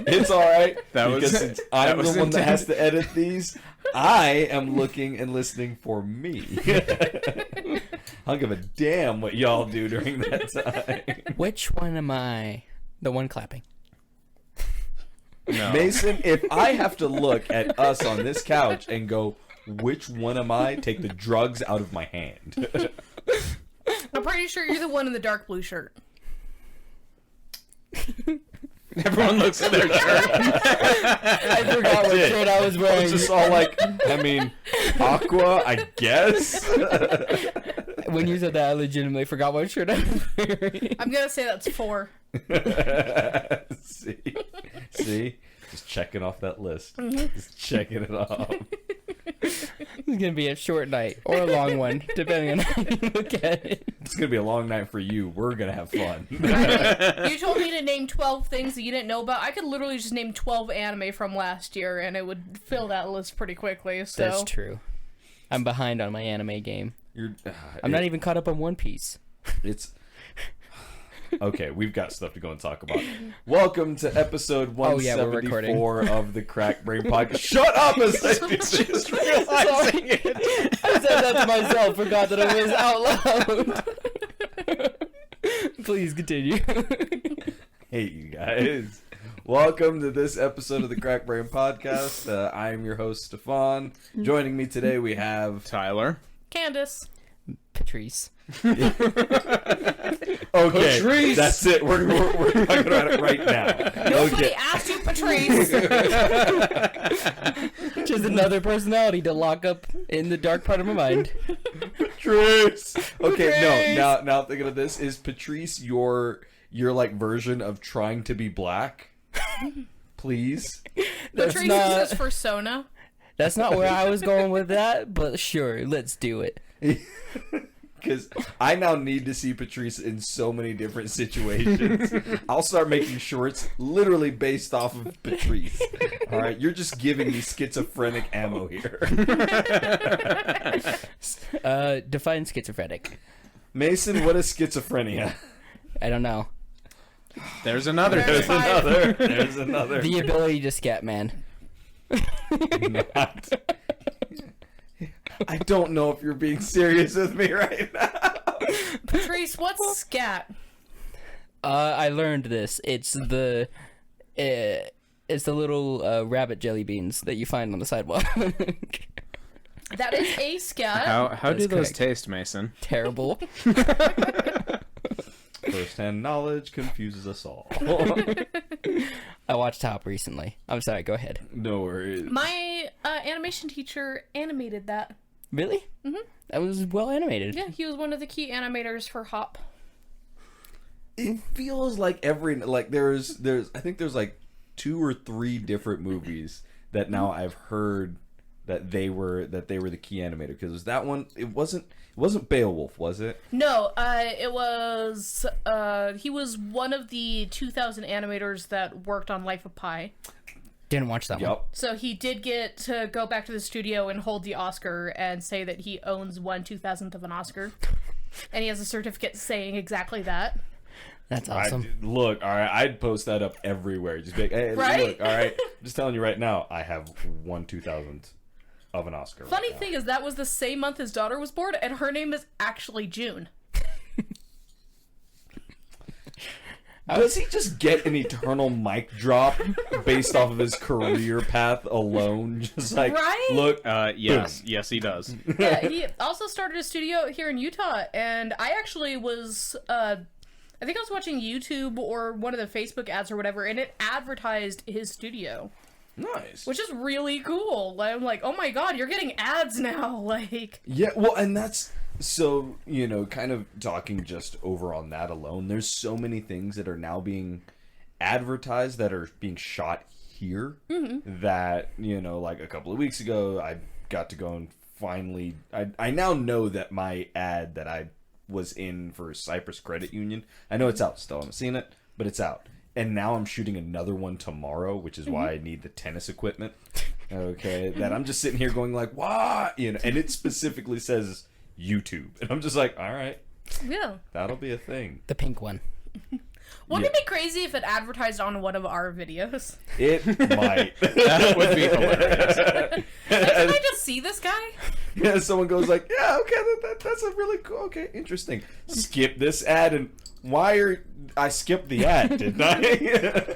It's all right. Since I'm the one that has to edit these. I am looking and listening for me. I don't give a damn what y'all do during that time. Which one am I? The one clapping. No. Mason, if I have to look at us on this couch and go, which one am I? Take the drugs out of my hand. I'm pretty sure you're the one in the dark blue shirt. Everyone looks at their shirt. I forgot what shirt I was wearing. It's just all like, aqua, I guess. When you said that, I legitimately forgot what shirt I was wearing. I'm gonna say that's 4. See? Just checking off that list. Mm-hmm. Just checking it off. It's gonna be a short night or a long one, depending on how you look at it. It's gonna be a long night for you. We're gonna have fun. You told me to name 12 things that you didn't know about. I could literally just name 12 anime from last year, and it would fill that list pretty quickly. So that's true. I'm behind on my anime game. I'm not even caught up on One Piece. It's okay. We've got stuff to go and talk about. Welcome to episode 174 of the Crack Brain Podcast. Shut up! As I just realizing it. I said that to myself. Forgot that it was out loud. Please continue. Hey, you guys. Welcome to this episode of the Crack Brain Podcast. I am your host, Stefan. Joining me today, we have Tyler. Candace. Patriice. Okay, Patriice. That's it. We're talking about it right now. Nobody asked you, Patriice. Just another personality to lock up in the dark part of my mind. Patriice. Okay, no. Now thinking of this, is Patriice your like version of trying to be black? Please. Patriice is his persona. That's not where I was going with that, but sure, let's do it. Because I now need to see Patriice in so many different situations. I'll start making shorts literally based off of Patriice. All right, you're just giving me schizophrenic ammo here. Define schizophrenic. Mason, what is schizophrenia? I don't know. There's another. There's another. The ability to scat, man. Not. I don't know if you're being serious with me right now. Patriice, what's scat? I learned this. It's the little rabbit jelly beans that you find on the sidewalk. That is a scat. How do those correct. taste, Mason? Terrible. First-hand knowledge confuses us all. I watched Hop recently. I'm sorry, go ahead. No worries. My animation teacher animated that. Really? Mm-hmm. That was well animated. Yeah, he was one of the key animators for Hop. It feels like there's I think there's like 2 or 3 different movies that now I've heard that they were the key animator, because that one it wasn't Beowulf, was it? No, it was he was one of the 2000 animators that worked on Life of Pi. Didn't watch that one. So he did get to go back to the studio and hold the Oscar and say that he owns 1/2000th of an Oscar. And he has a certificate saying exactly that. That's awesome. Look, all right, I'd post that up everywhere. Just be like, hey, right? Look, all right, I'm just telling you right now, I have 1/2000th of an Oscar. Funny thing is, that was the same month his daughter was born, and her name is actually June. Does he just get an eternal mic drop based off of his career path alone? Just like, right? Look, yes, he does. Yeah, he also started a studio here in Utah, and I actually was, I think I was watching YouTube or one of the Facebook ads or whatever, and it advertised his studio. Nice. Which is really cool. I'm like, oh my god, you're getting ads now. Like, yeah, well, and that's so, kind of talking just over on that alone, there's so many things that are now being advertised that are being shot here that, like a couple of weeks ago, I got to go and finally, I now know that my ad that I was in for Cypress Credit Union, I know it's out still, I haven't seen it, but it's out. And now I'm shooting another one tomorrow, which is why I need the tennis equipment. Okay, that I'm just sitting here going like, what? And it specifically says YouTube, and I'm just like, all right, yeah, that'll be a thing. The pink one. Wouldn't it be crazy if it advertised on one of our videos? It might. That would be hilarious. Like, can I just see this guy? Yeah, someone goes like, yeah, okay, that's a really cool, okay, interesting. Skip this ad, and I skipped the ad, didn't I?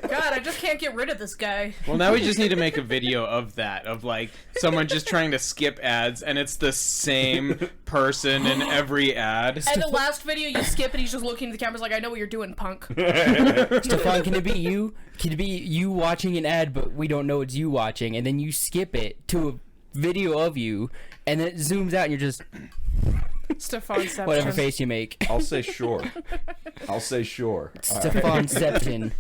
God, I just can't get rid of this guy. Well, now we just need to make a video of that, of like someone just trying to skip ads, and it's the same person in every ad. And the last video you skip and he's just looking at the cameras like, I know what you're doing, punk. Stefan, can it be you? Can it be you watching an ad, but we don't know it's you watching, and then you skip it to a video of you, and then it zooms out, and you're just Stefanception. whatever face you make. I'll say sure. Stefanception.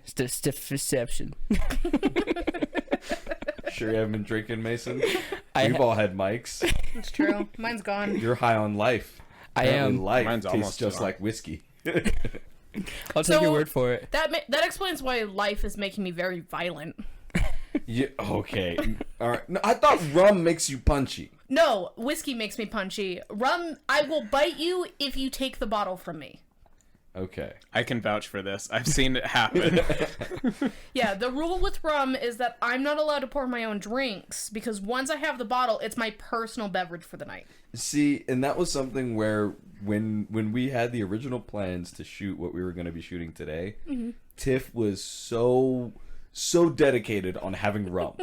Stefanception. Sure you haven't been drinking, Mason? I We've ha- all had mics. It's true. Mine's gone. You're high on life. I Apparently am. Life Mine's tastes almost just gone. like whiskey. I'll take your word for it. That explains why life is making me very violent. Yeah, okay. All right. No, I thought rum makes you punchy. No, whiskey makes me punchy. Rum, I will bite you if you take the bottle from me. Okay. I can vouch for this. I've seen it happen. Yeah, the rule with rum is that I'm not allowed to pour my own drinks because once I have the bottle, it's my personal beverage for the night. See, and that was something where when we had the original plans to shoot what we were going to be shooting today, Tiff was so dedicated on having rum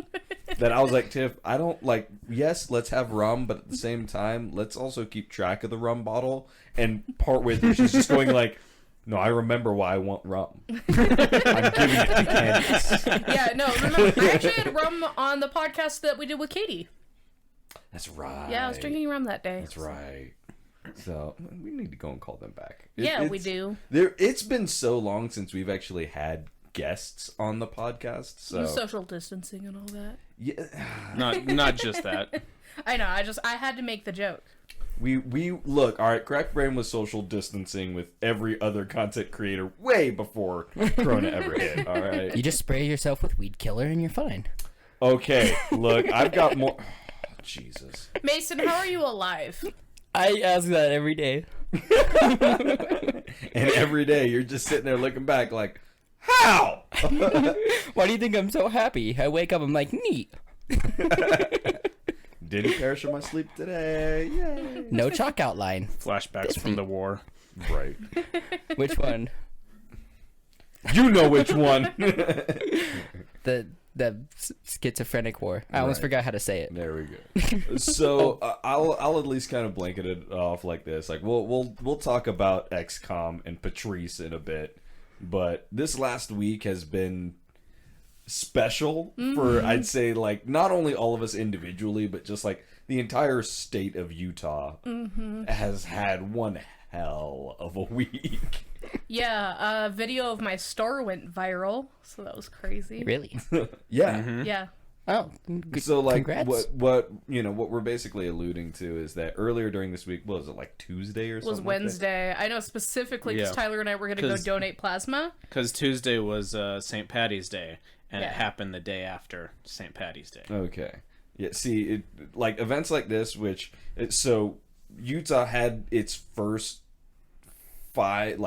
that I was like, Tiff, I don't like, yes, let's have rum, but at the same time, let's also keep track of the rum bottle. And partway through, she's just going like, no, I remember why I want rum. I'm giving it to Candace. Yeah, no, remember, I actually had rum on the podcast that we did with Katie. That's right. Yeah, I was drinking rum that day. That's right. So we need to go and call them back. Yeah, we do. It's been so long since we've actually had guests on the podcast. So Social distancing and all that. yeah, Not just that. I know, I had to make the joke. we look. All right, Crack Brain was social distancing with every other content creator way before Corona ever hit. All right. You just spray yourself with weed killer, and you're fine. Okay. Look, I've got more. Jesus. Mason, how are you alive? I ask that every day. And every day you're just sitting there looking back like, how? Why do you think I'm so happy? I wake up, I'm like, neat. Didn't perish in my sleep today. Yay. No chalk outline. Flashbacks from the war. Right. Which one? You know which one. The schizophrenic war. I almost Right. forgot how to say it. There we go. So I'll at least kind of blanket it off like this. Like we'll talk about XCOM and Patriice in a bit, but this last week has been special for, I'd say, like not only all of us individually, but just like the entire state of Utah has had one hell of a week. Yeah, a video of my store went viral, so that was crazy. Really? Yeah. Yeah. Oh, good. So like Congrats. what what we're basically alluding to is that earlier during this week, what was it, like Tuesday or It something? was Wednesday. I know specifically because Yeah. Tyler and I were going to go 'Cause- donate plasma. Because Tuesday was St. Patty's Day, and Yeah. it happened the day after St. Patty's Day. Okay. Yeah, see, like events like this, so Utah had its first five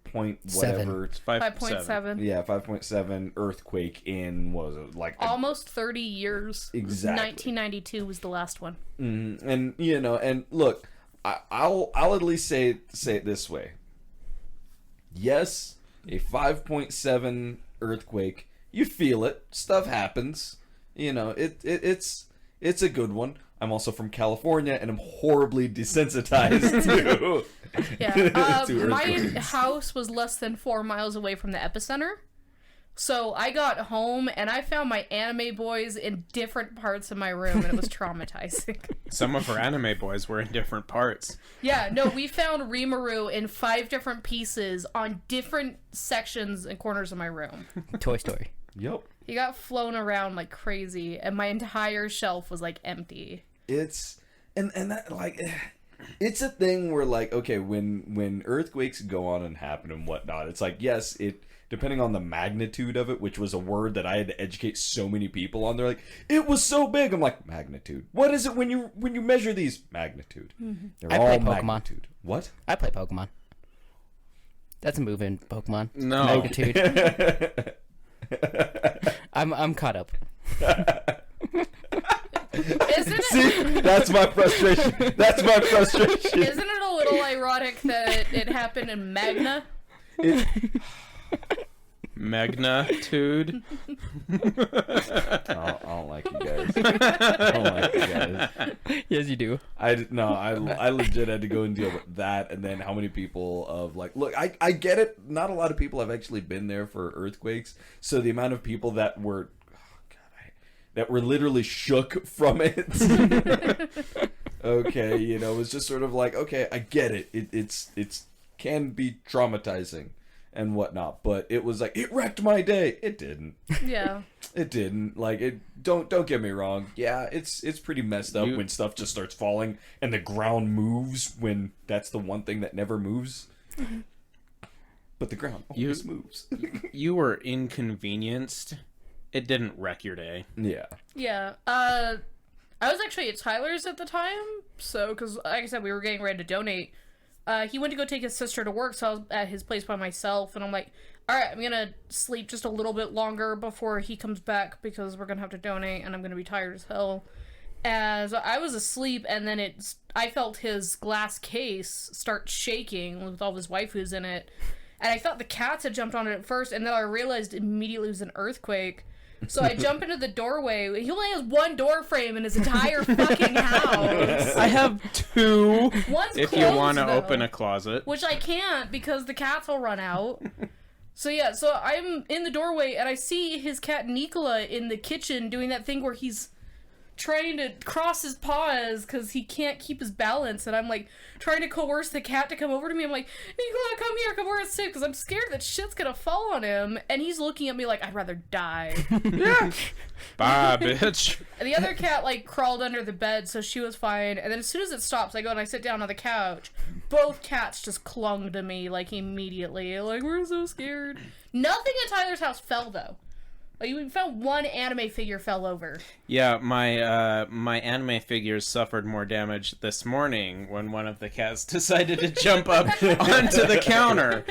point whatever. It's 5.7. Yeah, 5.7 earthquake in, what was it, like Almost 30 years. Exactly. 1992 was the last one. and and look, I'll at least say it this way. Yes, a 5.7 earthquake, you feel it. Stuff happens. It's a good one. I'm also from California, and I'm horribly desensitized to Yeah. to My earthquakes. house was less than 4 miles away from the epicenter. So I got home and I found my anime boys in different parts of my room, and it was traumatizing. Some of her anime boys were in different parts. Yeah, no, we found Rimuru in 5 different pieces on different sections and corners of my room. Toy Story. Yep. He got flown around like crazy, and my entire shelf was like empty. It's and that like it's a thing where like, okay, when earthquakes go on and happen and whatnot, it's like, yes, it depending on the magnitude of it, which was a word that I had to educate so many people on. They're like, it was so big. I'm like, magnitude. What is it when you measure these? Magnitude. They're I all play Pokemon. magnitude. What? I play Pokemon. That's a move in Pokemon. No. Magnitude. I'm caught up. Isn't it? See, that's my frustration. That's my frustration. Isn't it a little ironic that it happened in Magna? Magnitude. I don't like you guys. I don't like you guys. Yes, you do. I legit had to go and deal with that, and then how many people of like, look, I get it. Not a lot of people have actually been there for earthquakes, so the amount of people that were, that were literally shook from it. Okay, you know, it's just sort of like, okay, I get it. It's can be traumatizing and whatnot, but it was like, it wrecked my day. It didn't. Yeah. It didn't. Like, it don't get me wrong. Yeah, it's pretty messed up when stuff just starts falling and the ground moves when that's the one thing that never moves. But the ground always moves. You were inconvenienced. It didn't wreck your day. Yeah. Yeah. I was actually at Tyler's at the time, so, because, like I said, we were getting ready to donate. He went to go take his sister to work, so I was at his place by myself, and I'm like, alright, I'm gonna sleep just a little bit longer before he comes back, because we're gonna have to donate, and I'm gonna be tired as hell. And so I was asleep, and then I felt his glass case start shaking with all his waifus in it, and I thought the cats had jumped on it at first, and then I realized immediately it was an earthquake. So I jump into the doorway. He only has one door frame in his entire fucking house. I have two. One's if closed, you want to though, open a closet. which I can't because the cats will run out. So yeah, so I'm in the doorway and I see his cat Nicola in the kitchen doing that thing where he's trying to cross his paws because he can't keep his balance, and I'm like trying to coerce the cat to come over to me. I'm like, Nicola, come here, come over and sit, because I'm scared that shit's gonna fall on him, and he's looking at me like, I'd rather die. Yeah. Bye, bitch. And the other cat like crawled under the bed, so she was fine. And then as soon as it stops, I go and I sit down on the couch. Both cats just clung to me like immediately, like, we're so scared. Nothing at Tyler's house fell though. Like, we found one anime figure fell over. Yeah, my anime figures suffered more damage this morning when one of the cats decided to jump up onto the counter.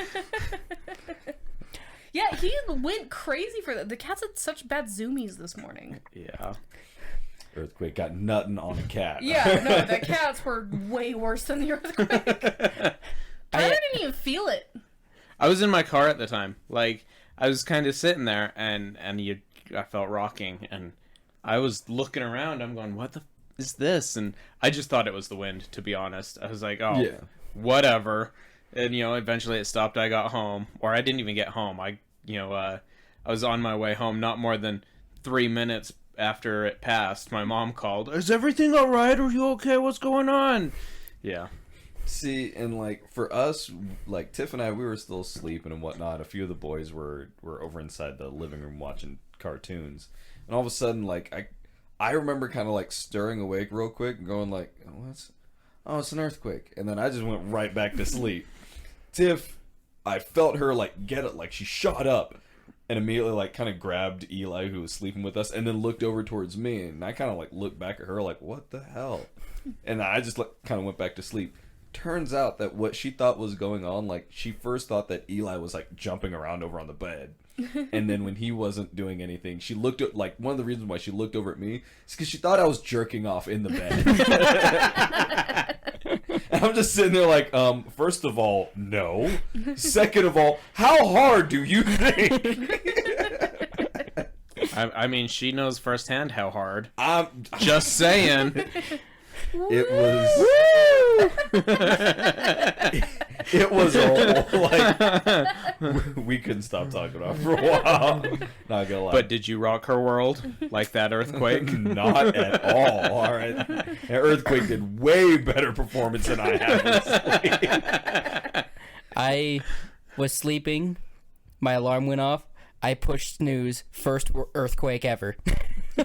Yeah, he went crazy for that. The cats had such bad zoomies this morning. Yeah. Earthquake got nothing on a cat. Yeah, no, the cats were way worse than the earthquake. Tyler didn't even feel it. I was in my car at the time. Like, I was kind of sitting there, and I felt rocking, and I was looking around. I'm going, what the is this? And I just thought it was the wind, to be honest. I was like, oh, yeah, whatever. And, you know, eventually it stopped. I got home, or I didn't even get home. I was on my way home not more than 3 minutes after it passed. My mom called, is everything all right? Are you okay? What's going on? Yeah. See, and like for us, like Tiff and I, we were still sleeping and whatnot. A few of the boys were over inside the living room watching cartoons, and all of a sudden, like I remember kind of like stirring awake real quick and going like, oh, it's an earthquake, and then I just went right back to sleep. Tiff, I felt her like get it, like she shot up and immediately like kind of grabbed Eli, who was sleeping with us, and then looked over towards me, and I kind of like looked back at her like, what the hell? And I just like kind of went back to sleep. Turns out that what she thought was going on, like she first thought that Eli was like jumping around over on the bed, and then when he wasn't doing anything, she looked at, like, one of the reasons why she looked over at me is because she thought I was jerking off in the bed. And I'm just sitting there like, first of all, no. Second of all, how hard do you think? I mean, she knows firsthand how hard. I'm just saying. It was like we couldn't stop talking about it for a while. Not gonna lie. But did you rock her world like that earthquake? Not at all. All right, that earthquake did way better performance than I have. I was sleeping. My alarm went off. I pushed snooze. First earthquake ever. So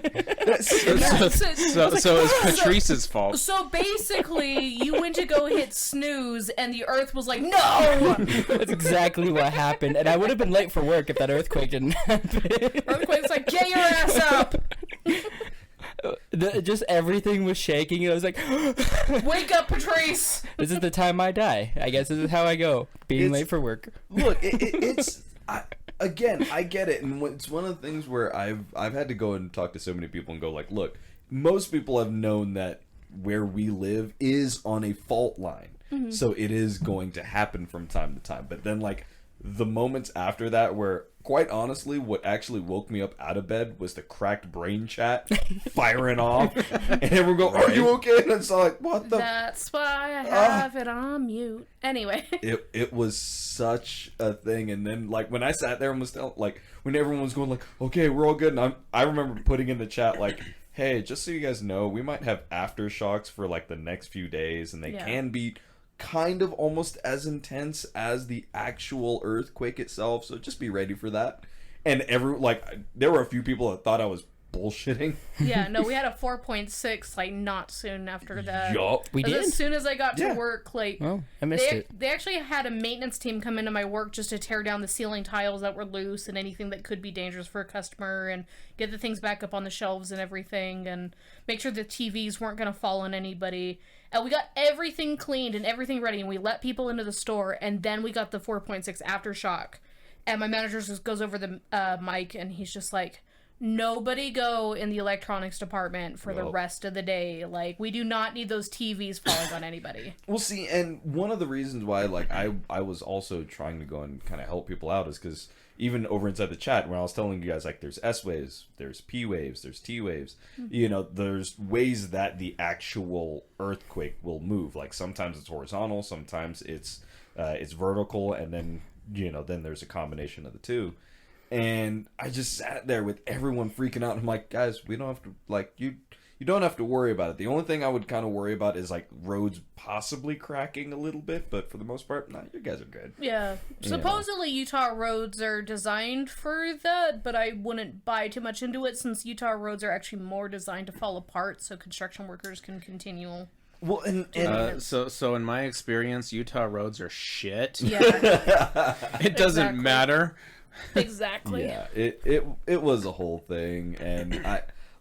it's Patriice's fault. So basically, you went to go hit snooze, and the earth was like, no! That's exactly what happened. And I would have been late for work if that earthquake didn't happen. Earthquake's like, get your ass up! just everything was shaking, and I was like, Wake up, Patriice! this is the time I die. I guess this is how I go. Being late for work. Look, it's again, I get it, and it's one of the things where I've had to go and talk to so many people and go like, look, most people have known that where we live is on a fault line, so it is going to happen from time to time. But then like the moments after that, where quite honestly, what actually woke me up out of bed was the cracked brain chat firing off, and everyone go, "Are you okay?" And it's like, what the? That's why I have it on mute. Anyway. It was such a thing, and then like when I sat there and was like when everyone was going like, "Okay, we're all good," and I remember putting in the chat like, "Hey, just so you guys know, we might have aftershocks for like the next few days, and they can be kind of almost as intense as the actual earthquake itself, so just be ready for that." And there were a few people that thought I was bullshitting. Yeah, no, we had a 4.6 like not soon after that. Yup. We did? As soon as I got to work, like Oh, I missed it. they actually had a maintenance team come into my work just to tear down the ceiling tiles that were loose and anything that could be dangerous for a customer, and get the things back up on the shelves and everything, and make sure the TVs weren't going to fall on anybody. And we got everything cleaned and everything ready, and we let people into the store, and then we got the 4.6 aftershock. And my manager just goes over the mic, and he's just like, nobody go in the electronics department for the rest of the day. Like, we do not need those TVs falling on anybody. Well, see, and one of the reasons why, like, I was also trying to go and kind of help people out is because even over inside the chat, when I was telling you guys, like, there's S waves, there's P waves, there's T waves, you know, there's ways that the actual earthquake will move. Like, sometimes it's horizontal, sometimes it's vertical, and then, you know, then there's a combination of the two. And I just sat there with everyone freaking out. And I'm like, guys, we don't have to, like, you don't have to worry about it. The only thing I would kind of worry about is, like, roads possibly cracking a little bit. But for the most part, no, you guys are good. Yeah. Supposedly Utah roads are designed for that, but I wouldn't buy too much into it since Utah roads are actually more designed to fall apart so construction workers can continue. Well, so in my experience, Utah roads are shit. Yeah. It doesn't matter. Exactly. Yeah, it was a whole thing, and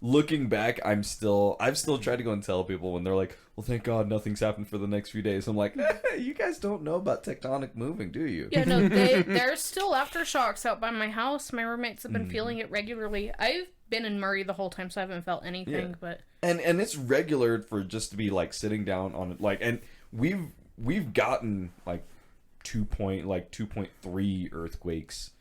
looking back, I've still tried to go and tell people when they're like, "Well, thank God nothing's happened for the next few days." I'm like, you guys don't know about tectonic moving, do you? Yeah, no, there's still aftershocks out by my house. My roommates have been feeling it regularly. I've been in Murray the whole time, so I haven't felt anything. But and it's regular for just to be like sitting down on it, like, and we've gotten like 2.3 earthquakes.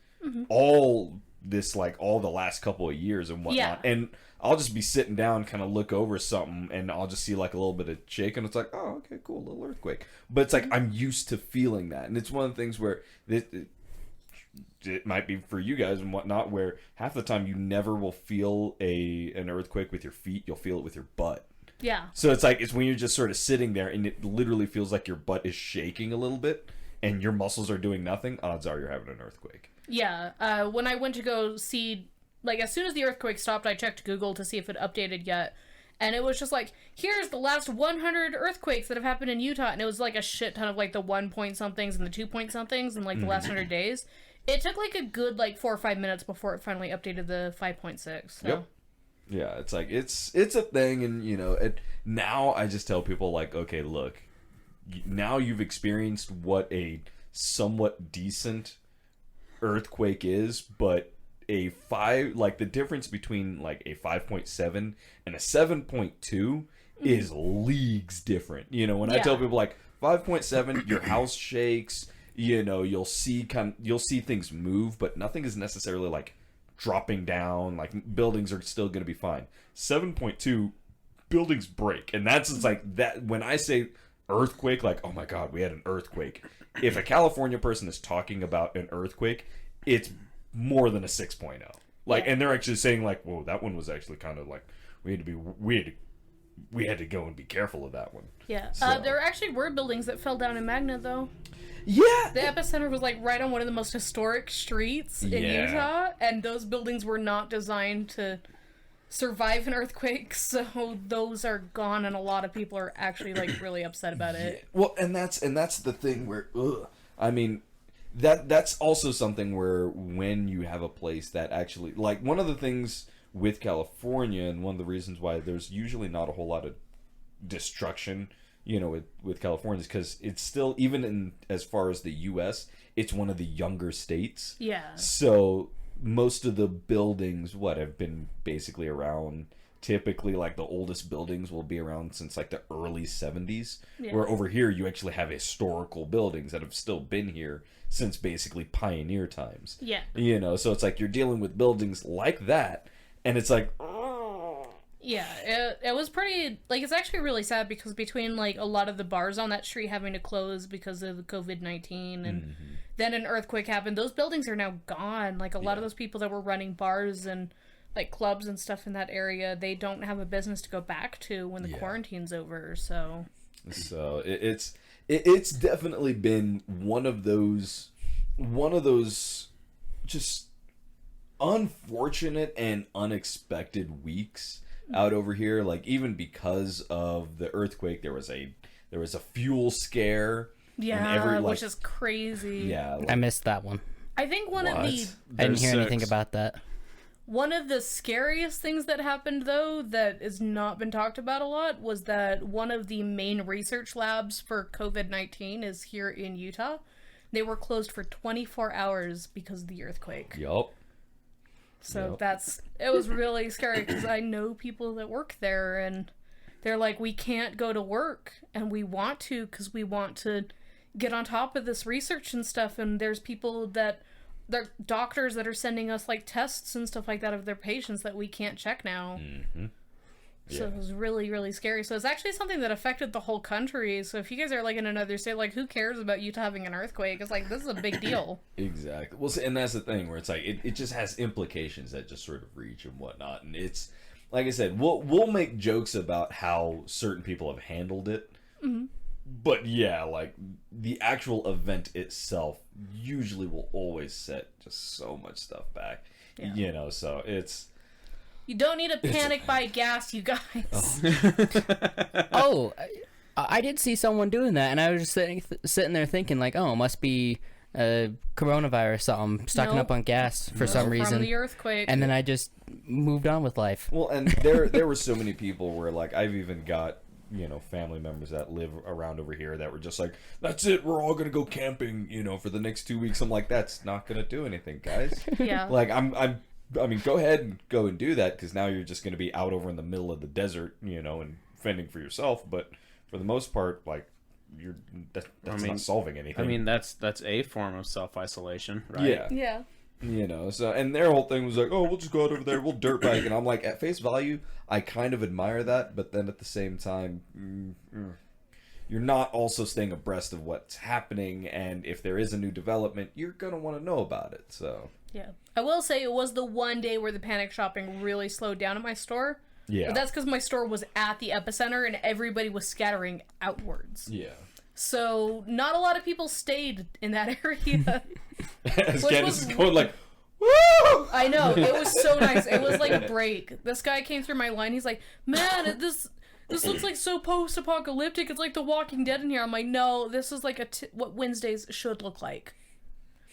All the last couple of years and whatnot, and I'll just be sitting down, kind of look over something, and I'll just see like a little bit of shake, and it's like, oh, okay, cool, little earthquake. But it's like I'm used to feeling that, and it's one of the things where it might be for you guys and whatnot, where half the time you never will feel an earthquake with your feet, you'll feel it with your butt. yeah. So it's like it's when you're just sort of sitting there, and it literally feels like your butt is shaking a little bit, and your muscles are doing nothing. Odds are you're having an earthquake. Yeah, when I went to go see, like, as soon as the earthquake stopped, I checked Google to see if it updated yet, and it was just like, here's the last 100 earthquakes that have happened in Utah, and it was like a shit ton of, like, the 1-point-somethings and the 2-point-somethings in, like, the last 100 days. It took, like, a good, like, 4 or 5 minutes before it finally updated the 5.6, so. Yep. Yeah, it's like, it's a thing, and, you know, now I just tell people, like, okay, look, now you've experienced what a somewhat decent earthquake is, but the difference between like a 5.7 and a 7.2 is leagues different. You know, when I tell people like 5.7, your house shakes, you know, you'll see things move, but nothing is necessarily like dropping down, like buildings are still going to be fine. 7.2, buildings break, and that's just like that. When I say earthquake, like, oh my God, we had an earthquake. If a California person is talking about an earthquake, it's more than a 6.0. Like, and they're actually saying like, whoa, that one was actually kind of like, we had to go and be careful of that one. Yeah. So. There actually were buildings that fell down in Magna, though. Yeah. The epicenter was like right on one of the most historic streets in Utah, and those buildings were not designed to survive an earthquake, so those are gone, and a lot of people are actually like really upset about it. Well, and that's the thing where, I mean, that's also something where when you have a place that actually, like, one of the things with California, and one of the reasons why there's usually not a whole lot of destruction, with California, is because it's still, even in as far as the U.S., it's one of the younger states. Yeah. So most of the buildings, have been basically around. Typically, like, the oldest buildings will be around since, like, the early 70s. Yeah. Where over here, you actually have historical buildings that have still been here since basically pioneer times. Yeah. So it's like you're dealing with buildings like that, and it's like... Yeah, it was pretty, like, it's actually really sad because between, like, a lot of the bars on that street having to close because of the COVID-19 and then an earthquake happened, those buildings are now gone. Like, a lot of those people that were running bars and, like, clubs and stuff in that area, they don't have a business to go back to when the quarantine's over, so... So, it's definitely been one of those just unfortunate and unexpected weeks out over here. Like, even because of the earthquake, there was a fuel scare. Yeah, which is crazy. Yeah, I missed that one. I think one of the... I didn't hear anything about that. One of the scariest things that happened, though, that has not been talked about a lot, was that one of the main research labs for COVID-19 is here in Utah. They were closed for 24 hours because of the earthquake. Yup. So it was really scary because I know people that work there and they're like, we can't go to work and we want to because we want to get on top of this research and stuff, and there's people that... They're doctors that are sending us, like, tests and stuff like that of their patients that we can't check now. Mm-hmm. Yeah. So it was really, really scary. So it's actually something that affected the whole country. So if you guys are, like, in another state, like, who cares about Utah having an earthquake? It's like, this is a big deal. Exactly. Well, and that's the thing where it's like, it just has implications that just sort of reach and whatnot. And it's, like I said, we'll make jokes about how certain people have handled it. Mm-hmm. But yeah, like, the actual event itself usually will always set just so much stuff back. Yeah. So it's... You don't need to panic buy gas, you guys. Oh, I did see someone doing that, and I was just sitting there thinking, like, oh, it must be coronavirus something, stocking up on gas for some reason. From the earthquake. And then I just moved on with life. Well, and there were so many people where, like, I've even got... family members that live around over here that were just like, that's it, we're all gonna go camping, for the next 2 weeks. I'm like, that's not gonna do anything, guys. Yeah. Like, I mean, go ahead and go and do that, because now you're just gonna be out over in the middle of the desert, and fending for yourself. But for the most part, like, that's not solving anything. I mean, that's a form of self-isolation, right? Yeah. So, and their whole thing was like, oh, we'll just go out over there, we'll dirt bike. And I'm like, at face value, I kind of admire that, but then at the same time, you're not also staying abreast of what's happening, and if there is a new development, you're going to want to know about it, so. Yeah. I will say it was the one day where the panic shopping really slowed down at my store. Yeah. But that's because my store was at the epicenter, and everybody was scattering outwards. Yeah. So, not a lot of people stayed in that area. As Candace is going like, woo! I know, it was so nice. It was like a break. This guy came through my line, he's like, man, this looks like so post-apocalyptic. It's like The Walking Dead in here. I'm like, no, this is like what Wednesdays should look like.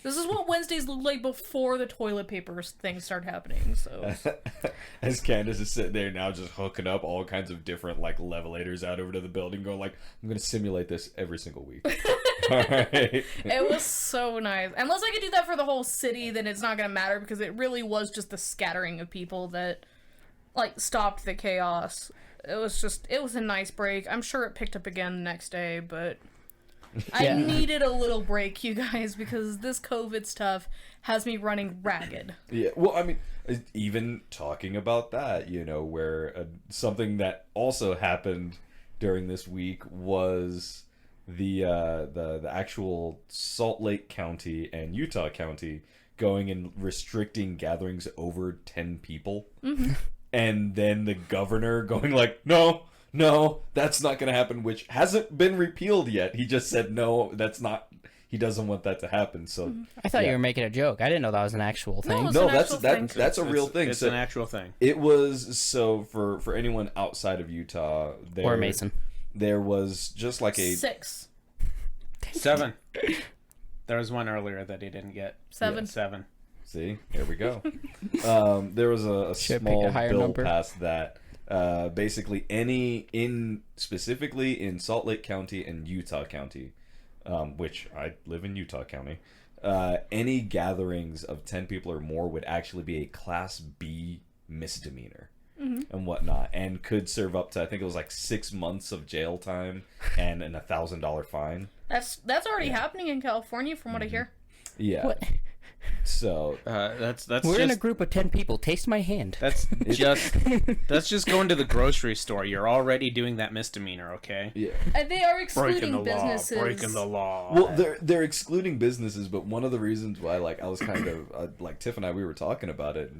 This is what Wednesdays look like before the toilet paper things start happening, so. As Candace is sitting there now just hooking up all kinds of different, like, levelators out over to the building, going like, I'm going to simulate this every single week. Alright. It was so nice. Unless I could do that for the whole city, then it's not going to matter, because it really was just the scattering of people that, like, stopped the chaos. It was a nice break. I'm sure it picked up again the next day, but... I needed a little break, you guys, because this COVID stuff has me running ragged. Yeah, well, I mean, even talking about that, where something that also happened during this week was the actual Salt Lake County and Utah County going and restricting gatherings over 10 people. Mm-hmm. And then the governor going like, no, that's not going to happen, which hasn't been repealed yet. He just said, no, that's not, he doesn't want that to happen. So I thought you were making a joke. I didn't know that was an actual thing. No, that's a real thing. It's an actual thing. It was, so for anyone outside of Utah, or Mason, there was just like a 6. 7. There was one earlier that he didn't get. 7. Yeah, See, here we go. There was a Should pick small a higher bill number. passed that basically specifically in Salt Lake County and Utah County, which I live in Utah County, any gatherings of 10 people or more would actually be a Class B misdemeanor. And whatnot, and could serve up to, I think it was like 6 months of jail time and an $1,000 fine. That's already happening in California, from what I hear. Yeah. What? So That's We're in a just group of 10 people. Taste my hand. that's just going to the grocery store. You're already doing that misdemeanor, okay? yeah. And they are Breaking the excluding businesses. law. Breaking the law. Well, they're excluding businesses, but one of the reasons why, like, I was kind of like Tiff and I, we were talking about it,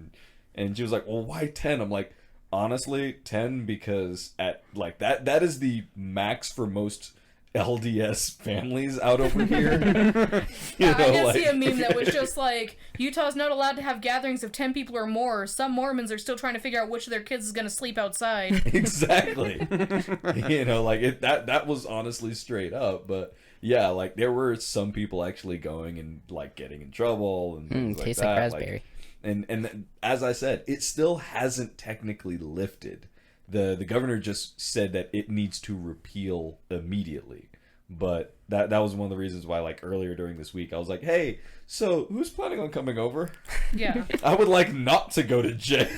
and she was like, "Well, why 10?" I'm like, honestly, 10 because at like that is the max for most LDS families out over here. Yeah, I did see a meme that was just like, Utah's not allowed to have gatherings of 10 people or more. Some Mormons are still trying to figure out which of their kids is going to sleep outside. Exactly. Like that was honestly straight up, but yeah, like there were some people actually going and like getting in trouble and things like tastes that. like raspberry. And as I said, it still hasn't technically lifted. The governor just said that it needs to repeal immediately. But that was one of the reasons why, like, earlier during this week, I was like, hey, so who's planning on coming over? Yeah. I would like not to go to jail.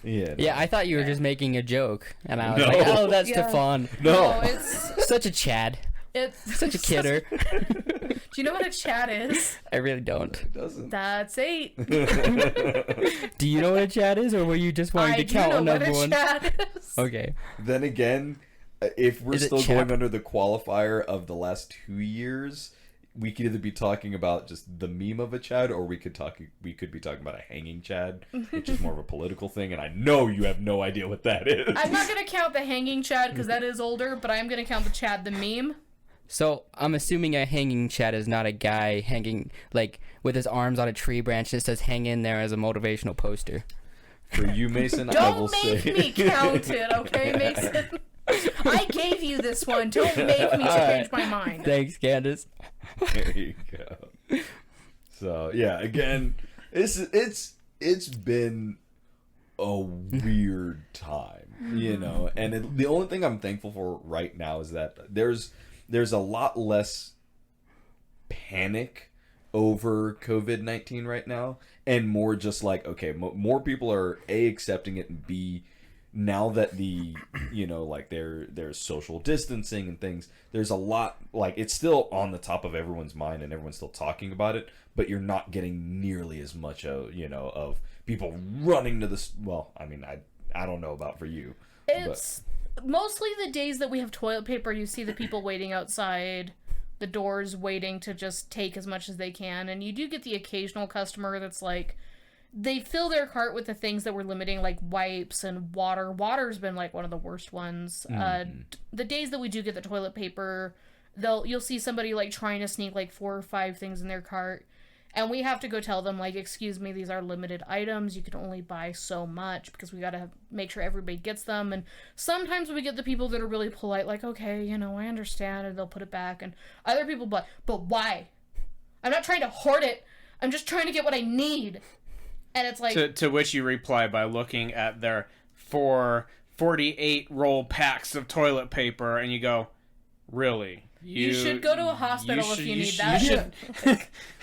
Yeah. Yeah, I thought you were just making a joke, and I was No. like, "Oh, that's Yeah. Stefan, No. it's such a Chad, such a kidder." Do you know what a chat is? I really don't. It doesn't. That's 8. Do you know what a Chad is, or were you just wanting to count on what a everyone? chat is. Okay. Then again, if we're Is it still chap? going under the qualifier of the last 2 years, we could either be talking about just the meme of a Chad, or we could be talking about a hanging Chad, which is more of a political thing, and I know you have no idea what that is. I'm not going to count the hanging Chad because that is older, but I'm going to count the Chad the meme. So I'm assuming a hanging Chad is not a guy hanging like with his arms on a tree branch that says "hang in there" as a motivational poster. For you, Mason, I will Don't make say. me count it, okay, Mason? I gave you this one. Don't make me change my mind. Thanks, Candace. There you go. So yeah, again, it's been a weird time, you know. And the only thing I'm thankful for right now is that there's a lot less panic over COVID-19 right now, and more just like, okay, more people are A, accepting it, and B, now that the, you know, like there's social distancing and things, there's a lot, like, it's still on the top of everyone's mind and everyone's still talking about it, but you're not getting nearly as much of, you know, of people running to this. Well, I mean, I don't know about for you. It's mostly the days that we have toilet paper, you see the people waiting outside the doors, waiting to just take as much as they can, and you do get the occasional customer that's like, they fill their cart with the things that we're limiting, like wipes and water. Water's been like one of the worst ones. The days that we do get the toilet paper, you'll see somebody like trying to sneak like 4 or 5 things in their cart, and we have to go tell them, like, excuse me, these are limited items. You can only buy so much because we gotta make sure everybody gets them. And sometimes we get the people that are really polite, like, okay, you know, I understand, and they'll put it back. And other people, but why? I'm not trying to hoard it. I'm just trying to get what I need. And it's like... To which you reply by looking at their 48 roll packs of toilet paper, and you go, really? You should go to a hospital if you need that.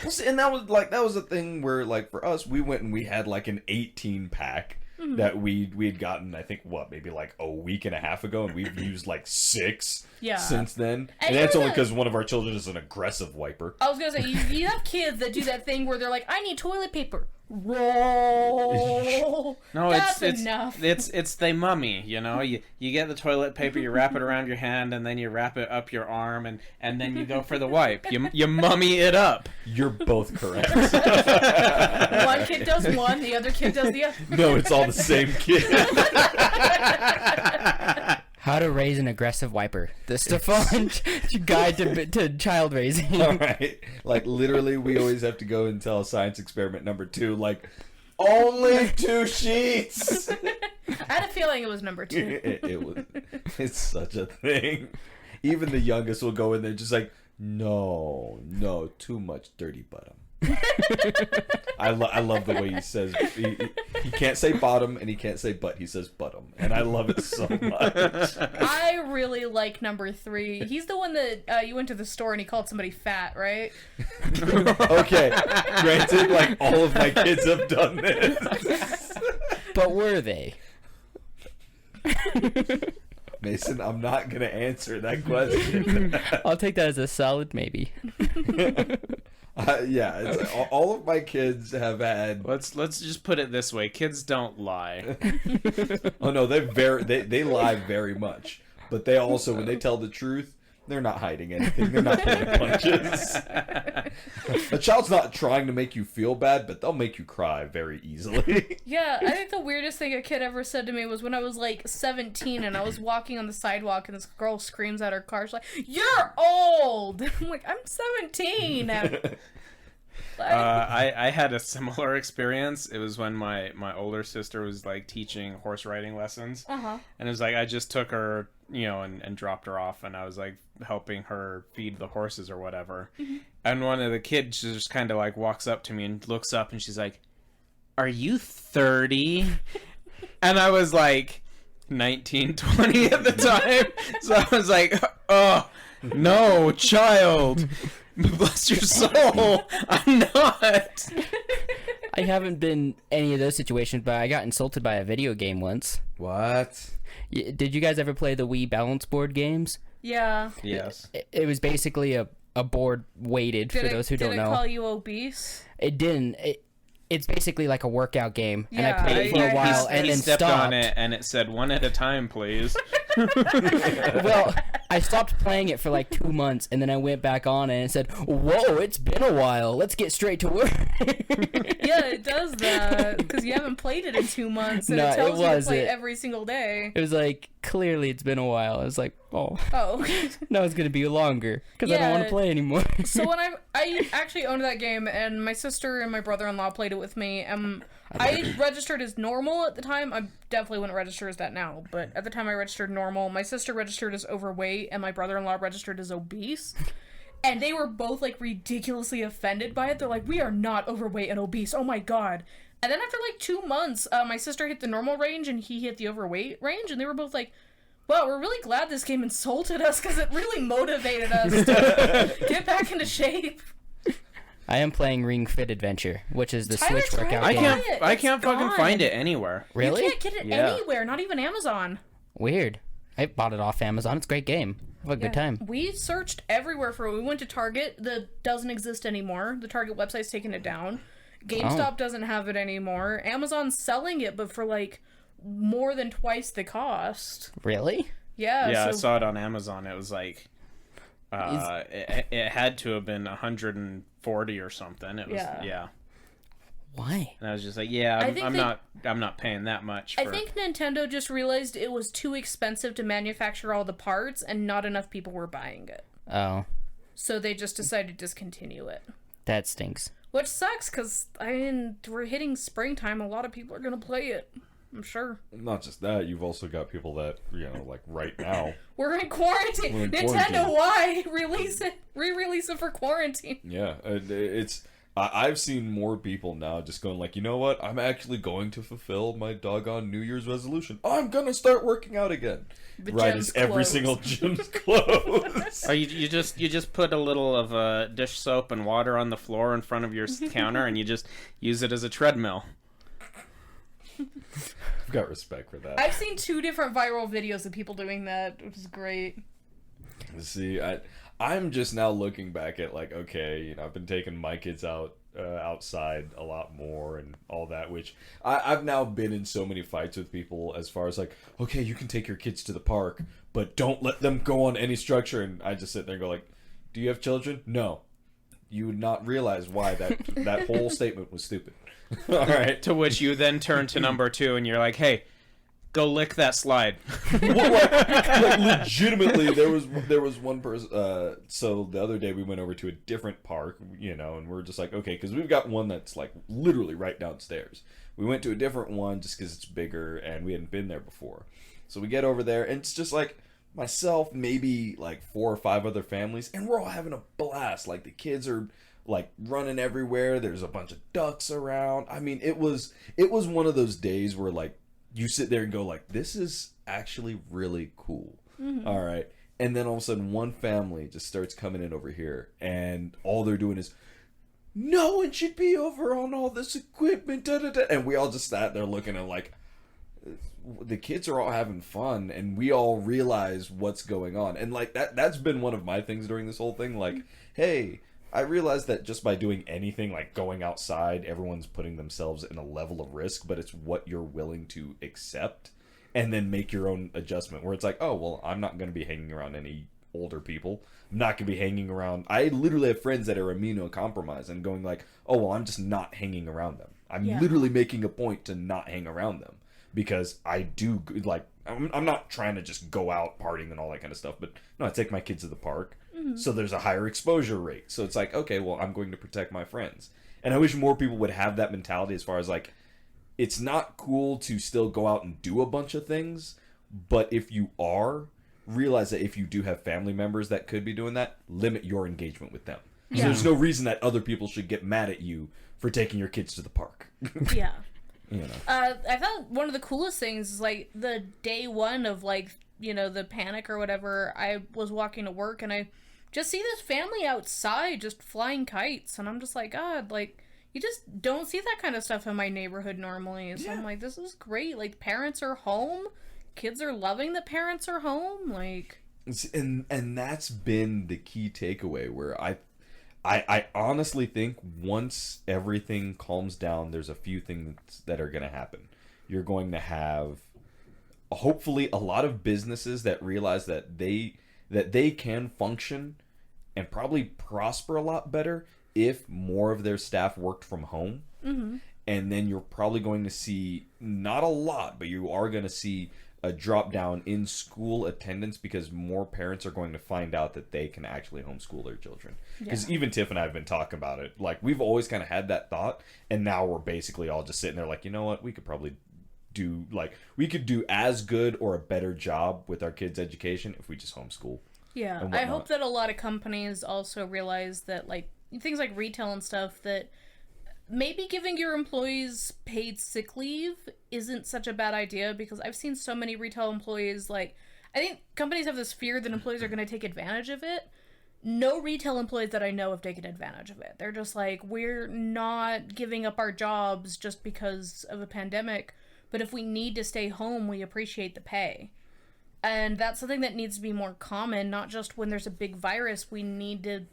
Well, see, and that was a thing where, like, for us, we went and we had like an 18 pack that we had gotten, I think, maybe like a week and a half ago, and we've used like 6 since then. And that's only because one of our children is an aggressive wiper. I was gonna say, you have kids that do that thing where they're like, I need toilet paper. Roll. No, That's it's enough. It's the mummy, you know. You get the toilet paper, you wrap it around your hand, and then you wrap it up your arm, and then you go for the wipe. You mummy it up. You're both correct. One kid does one, the other kid does the other. No, it's all the same kid. How to raise an aggressive wiper. The Stefan guide to child raising. All right. Like, literally, we always have to go and tell science experiment number 2, like, only 2 sheets. I had a feeling it was number 2. It's such a thing. Even the youngest will go in there just like, no, too much dirty bottom. I love the way he says he can't say bottom and he can't say butt. He says bottom, and I love it so much. I really like number 3. He's the one that you went to the store and he called somebody fat, right? Okay, granted, like all of my kids have done this. But were they? Mason, I'm not gonna answer that question. I'll take that as a solid maybe. Yeah, all of my kids have had. Let's just put it this way: kids don't lie. Oh no, they lie very much, but they also, when they tell the truth, they're not hiding anything. They're not pulling punches. A child's not trying to make you feel bad, but they'll make you cry very easily. Yeah, I think the weirdest thing a kid ever said to me was when I was like 17 and I was walking on the sidewalk and this girl screams at her car. She's like, "You're old!" I'm like, "I'm 17." I had a similar experience. It was when my older sister was like teaching horse riding lessons. Uh-huh. And it was like I just took her, and dropped her off, and I was like helping her feed the horses or whatever. Mm-hmm. And one of the kids just kind of like walks up to me and looks up and she's like, "Are you 30?" And I was like 19, 20 at the time. So I was like, "Oh, no, child. Bless your soul. I'm not." I haven't been any of those situations, but I got insulted by a video game once. What? Did you guys ever play the Wii balance board games? Yeah. Yes. It was basically a board weighted, for those who don't know. Did it call you obese? It didn't. It's basically like a workout game, and I Yeah. played it for a while, and he then stepped stopped. on it, and it said, "One at a time, please." Well, I stopped playing it for like 2 months, and then I went back on it and said, "Whoa, it's been a while. Let's get straight to work." Yeah, it does that because you haven't played it in 2 months, and No, it tells it you to was play it. every single day. It was like, clearly it's been a while. I was like, oh, Oh. no, it's gonna be longer because I don't want Yeah. to play anymore. So when I actually owned that game, and my sister and my brother-in-law played it with me. I registered as normal at the time. I definitely wouldn't register as that now, but at the time I registered normal. My sister registered as overweight, and my brother-in-law registered as obese. And they were both like ridiculously offended by it. They're like, "We are not overweight and obese. Oh my god." And then after like 2 months, my sister hit the normal range and he hit the overweight range, and they were both like, "Well, we're really glad this game insulted us because it really motivated us to get back into shape." I am playing Ring Fit Adventure, which is the Tyler Switch tried workout I game. can't. it. I It's can't fucking gone. find it anywhere. Really? You can't get it Yeah. anywhere, not even Amazon. Weird. I bought it off Amazon. It's a great game. Have a good time. We searched everywhere for it. We went to Target. That doesn't exist anymore. The Target website's taken it down. GameStop doesn't have it anymore. Amazon's selling it, but for like more than twice the cost. Really? Yeah. Yeah, I so saw it on Amazon. It was like, it had to have been 140 or something. It was Yeah. Why? And I was just like, yeah, I think I'm not paying that much. I think Nintendo just realized it was too expensive to manufacture all the parts, and not enough people were buying it. Oh, So they just decided to discontinue it. that stinks. Which sucks, because, I mean, we're hitting springtime. A lot of people are going to play it. I'm sure. Not just that, you've also got people that, like right now. We're in quarantine. We're in Nintendo, quarantine. why? Release it. Re-release it for quarantine. Yeah, it's. I've seen more people now just going like, you know what? I'm actually going to fulfill my doggone New Year's resolution. I'm gonna start working out again. The Right, gym's as every closed. single gym's closed. Or you just put a little of dish soap and water on the floor in front of your counter, and you just use it as a treadmill. I've got respect for that. I've seen 2 different viral videos of people doing that, which is great. See, I'm just now looking back at like, okay, I've been taking my kids out outside a lot more and all that, which I've now been in so many fights with people as far as like, okay, you can take your kids to the park, but don't let them go on any structure. And I just sit there and go like, do you have children? No. You would not realize why that whole statement was stupid. All right. To which you then turn to number 2, and you're like, hey, go lick that slide. Well, like legitimately, there was one person. So the other day we went over to a different park, and we're just like, okay, because we've got one that's like literally right downstairs. We went to a different one just because it's bigger and we hadn't been there before. So we get over there and it's just like myself, maybe like 4 or 5 other families, and we're all having a blast. Like the kids are like running everywhere. There's a bunch of ducks around. I mean, it was one of those days where like you sit there and go like, this is actually really cool. All right. And then all of a sudden one family just starts coming in over here and all they're doing is, no one should be over on all this equipment, da, da, da. And we all just sat there looking at like, the kids are all having fun and we all realize what's going on. And like that's been one of my things during this whole thing. Like, hey, I realize that just by doing anything like going outside, everyone's putting themselves in a level of risk, but it's what you're willing to accept and then make your own adjustment where it's like, oh, well, I'm not going to be hanging around any older people. I'm not going to be hanging around. I literally have friends that are immunocompromised and going like, oh, well, I'm just not hanging around them. I'm literally making a point to not hang around them because I do like, I'm not trying to just go out partying and all that kind of stuff, but no, I take my kids to the park. So there's a higher exposure rate. So it's like, okay, well, I'm going to protect my friends. And I wish more people would have that mentality as far as like, it's not cool to still go out and do a bunch of things, but if you are, realize that if you do have family members that could be doing that, limit your engagement with them. So there's no reason that other people should get mad at you for taking your kids to the park. Yeah. You know. I thought one of the coolest things is like the day one of like, you know, the panic or whatever. I was walking to work and I just see this family outside just flying kites. And I'm just like, God, like, you just don't see that kind of stuff in my neighborhood normally. So I'm like, this is great. Like, parents are home. Kids are loving that parents are home. Like, and that's been the key takeaway where I honestly think once everything calms down, there's a few things that are going to happen. You're going to have hopefully a lot of businesses that realize that they can function and probably prosper a lot better if more of their staff worked from home. And then you're probably going to see, not a lot, but you are going to see a drop down in school attendance because more parents are going to find out that they can actually homeschool their children. Because even Tiff and I have been talking about it. Like, we've always kind of had that thought, and now we're basically all just sitting there like, you know what, we could probably do, like, we could do as good or a better job with our kids' education if we just homeschool. Yeah, I hope that a lot of companies also realize that, like, things like retail and stuff, that maybe giving your employees paid sick leave isn't such a bad idea, because I've seen so many retail employees, like, I think companies have this fear that employees are going to take advantage of it. No retail employees that I know have taken advantage of it. They're just like, we're not giving up our jobs just because of a pandemic, but if we need to stay home, we appreciate the pay. And that's something that needs to be more common, not just when there's a big virus. We need to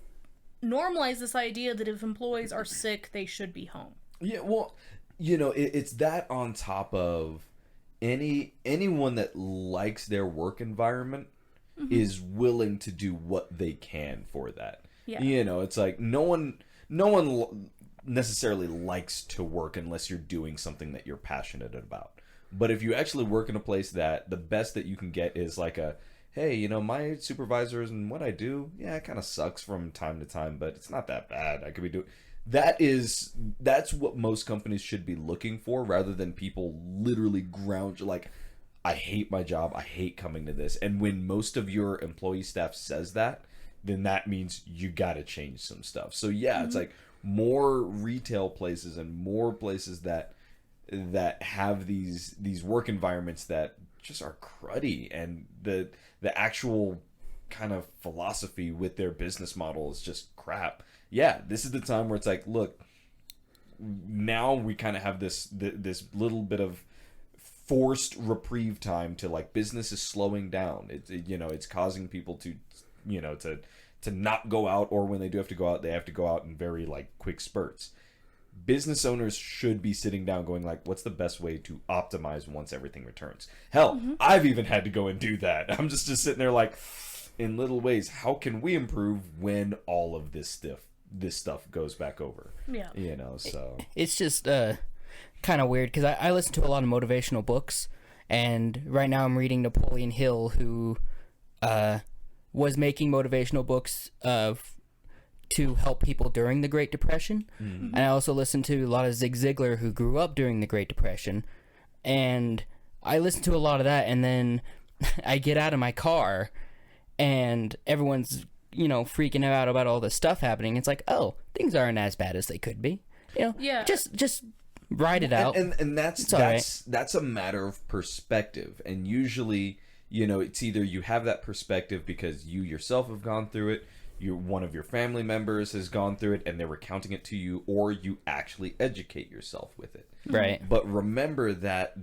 normalize this idea that if employees are sick, they should be home. Yeah, well, you know, it's that on top of anyone that likes their work environment is willing to do what they can for that. Yeah. You know, it's like no one necessarily likes to work unless you're doing something that you're passionate about. But if you actually work in a place that the best that you can get is like a, hey, you know, my supervisors and what I do, yeah, it kind of sucks from time to time, but it's not that bad. I could be doing... That's what most companies should be looking for, rather than people literally ground, like, I hate my job, I hate coming to this. And when most of your employee staff says that, then that means you got to change some stuff. So yeah, it's like more retail places and more places that have these work environments that just are cruddy, and the actual kind of philosophy with their business model is just crap. Yeah, this is the time where it's like, look, now we kind of have this little bit of forced reprieve time to, like, business is slowing down. It's causing people to, you know, to not go out, or when they do have to go out, they have to go out in very, like, quick spurts. Business owners should be sitting down going like, what's the best way to optimize once everything returns? Hell, I've even had to go and do that. I'm just sitting there like, in little ways, how can we improve when all of this stuff goes back over? Yeah. You know, so. It's just kind of weird, because I listen to a lot of motivational books, and right now I'm reading Napoleon Hill, who was making motivational books to help people during the Great Depression. And I also listen to a lot of Zig Ziglar, who grew up during the Great Depression. And I listen to a lot of that, and then I get out of my car, and everyone's freaking out about all this stuff happening. It's like, oh, things aren't as bad as they could be. Yeah. Just ride it out. And that's a matter of perspective. And usually, it's either you have that perspective because you yourself have gone through it, one of your family members has gone through it and they're recounting it to you, or you actually educate yourself with it. Right. But remember that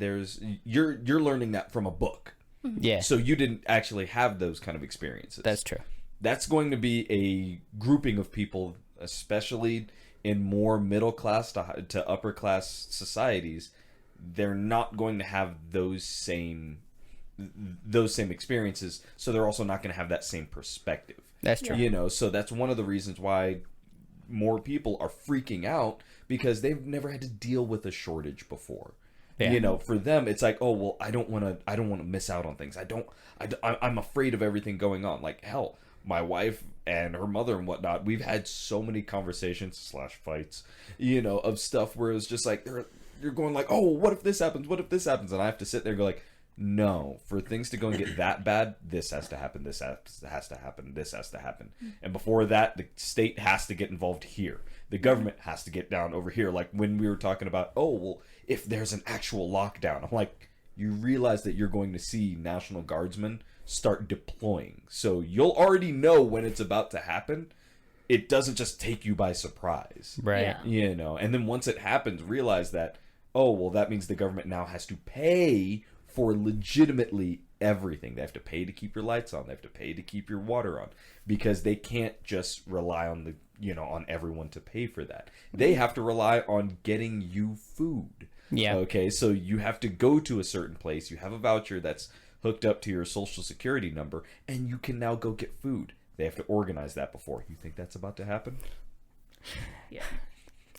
you're learning that from a book. Yeah. So you didn't actually have those kind of experiences. That's true. That's going to be a grouping of people, especially in more middle class to upper class societies. They're not going to have those same experiences, so they're also not going to have that same perspective. That's true. So that's one of the reasons why more people are freaking out, because they've never had to deal with a shortage before. Yeah. For them, it's like, oh well, I don't want to miss out on things. I'm afraid of everything going on. Like, hell, my wife and her mother and whatnot, we've had so many conversations / fights, of stuff where it's just like you're going like, oh, what if this happens? What if this happens? And I have to sit there and go like, no, for things to go and get that bad, this has to happen, this has to happen, this has to happen. And before that, the state has to get involved here. The government has to get down over here. Like when we were talking about, oh, well, if there's an actual lockdown, I'm like, you realize that you're going to see National Guardsmen start deploying. So you'll already know when it's about to happen. It doesn't just take you by surprise. Right. Yeah. And then once it happens, realize that, oh, well, that means the government now has to pay for legitimately everything. They have to pay to keep your lights on. They have to pay to keep your water on, because they can't just rely on on everyone to pay for that. They have to rely on getting you food. Yeah. Okay, so you have to go to a certain place. You have a voucher that's hooked up to your social security number, and you can now go get food. They have to organize that before. You think that's about to happen? Yeah.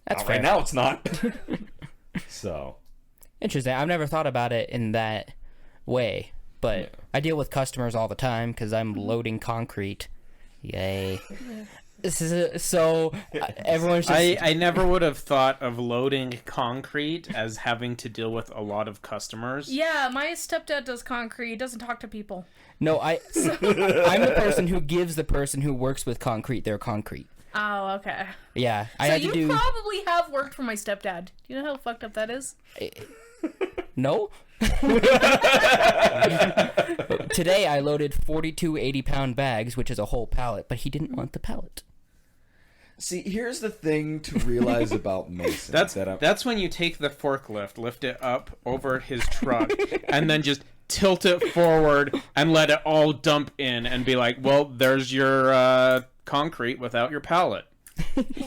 That's Not fair. right now, it's not. So. Interesting. I've never thought about it in that way, but Yeah. I deal with customers all the time because I'm loading concrete. Yay. Everyone's just... I never would have thought of loading concrete as having to deal with a lot of customers. Yeah, my stepdad does concrete. He doesn't talk to people. No, I'm the person who gives the person who works with concrete their concrete. Oh, okay. Yeah, I So had to you do... probably have worked for my stepdad. Do you know how fucked up that is? No? Today I loaded 42 80-pound bags, which is a whole pallet, but he didn't want the pallet. See, here's the thing to realize about Mason. That's when you take the forklift, lift it up over his truck, and then just tilt it forward and let it all dump in and be like, well, there's your concrete without your pallet.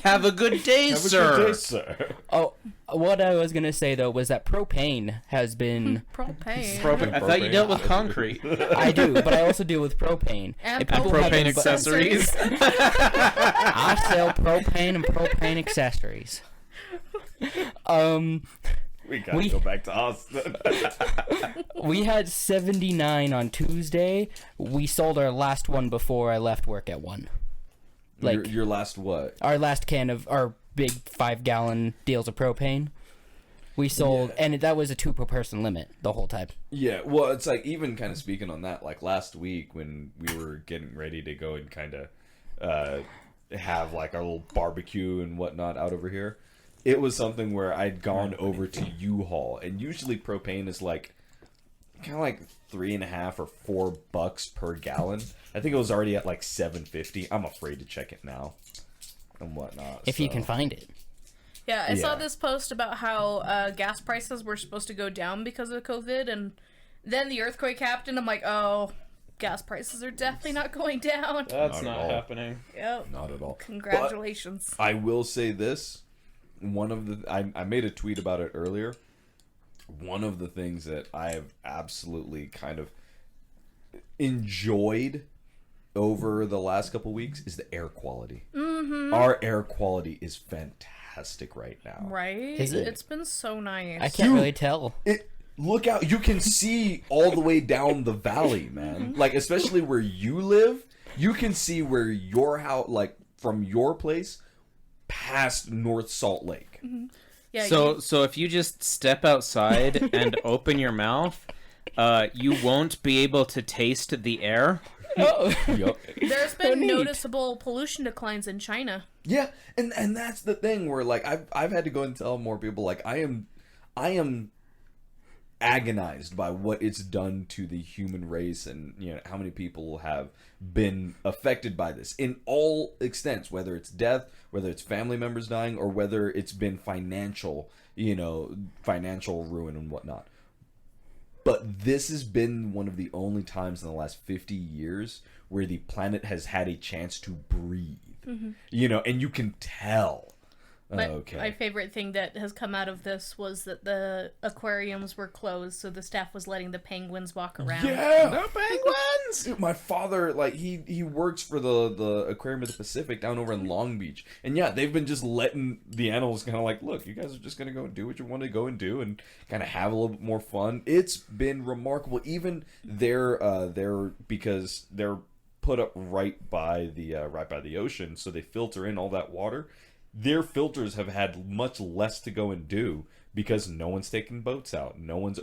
Have a good day, sir. Good day, sir. Oh, what I was going to say, though, was that propane has been... Propane. I thought you dealt with concrete. I do, but I also deal with propane. And people propane have been- accessories. I sell propane and propane accessories. We gotta go back to Austin. We had 79 on Tuesday. We sold our last one before I left work at 1. Like your last what? our last can of our big 5-gallon deals of propane. We sold, and that was a 2 per person limit the whole time. Yeah, well, it's like, even kind of speaking on that, like last week when we were getting ready to go and kind of have like our little barbecue and whatnot out over here, it was something where I'd gone over to U-Haul, and usually propane is like kind of like $3.50 or $4 per gallon. I think it was already at like $7.50. I'm afraid to check it now and whatnot. If you can find it. Yeah, I saw Yeah. this post about how gas prices were supposed to go down because of COVID, and then the earthquake happened. I'm like, oh, gas prices are definitely not going down. That's Not not at all. happening. Yep. Not at all. Congratulations. But I will say this. I made a tweet about it earlier. One of the things that I have absolutely kind of enjoyed over the last couple weeks is the air quality. Mm-hmm. Our air quality is fantastic right now. Right? Is it? It's been so nice. I can't really tell. Look out. You can see all the way down the valley, man. Like, especially where you live, you can see where your house, like, from your place past North Salt Lake. Mm-hmm. Yeah, So if you just step outside and open your mouth, you won't be able to taste the air. Oh. Yup. There's been neat. noticeable pollution declines in China. Yeah, and that's the thing where like I've had to go and tell more people like I am agonized by what it's done to the human race, and you know how many people have been affected by this in all extents, whether it's death, whether it's family members dying, or whether it's been financial ruin and whatnot. But this has been one of the only times in the last 50 years where the planet has had a chance to breathe. You know, and you can tell. My favorite thing that has come out of this was that the aquariums were closed, so the staff was letting the penguins walk around. Yeah, No penguins. Dude, my father, like he works for the Aquarium of the Pacific down over in Long Beach, and yeah, they've been just letting the animals kind of like, look, you guys are just gonna go and do what you want to go and do, and kind of have a little bit more fun. It's been remarkable. Even they're because they're put up right by the ocean, so they filter in all that water. Their filters have had much less to go and do because no one's taking boats out. No one's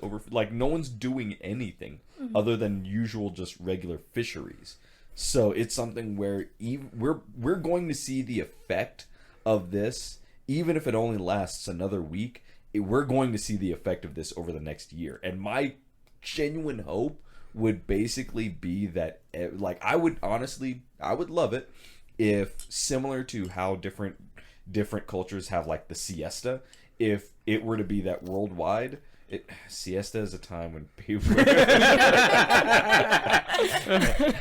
no one's doing anything other than usual just regular fisheries. So it's something where we're going to see the effect of this, even if it only lasts another week. We're going to see the effect of this over the next year. And my genuine hope would basically be that, like, I would love it if, similar to how different cultures have like the siesta, if it were to be that worldwide. Siesta is a time when people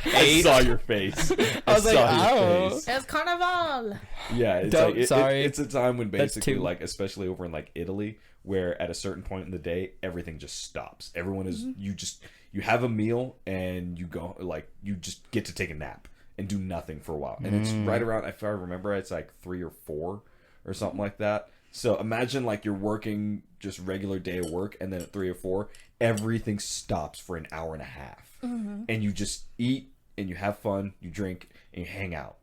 I saw your face. I was like, your face. It's Carnival! Yeah, it's Sorry. it's a time when basically, too- like, especially over in like Italy, where at a certain point in the day everything just stops. Everyone is you have a meal and you go, like, you just get to take a nap and do nothing for a while. And it's right around, if I remember, it's like 3 or 4 or something like that. So imagine like you're working just regular day of work, and then at 3 or 4, everything stops for an hour and a half. And you just eat and you have fun, you drink and you hang out.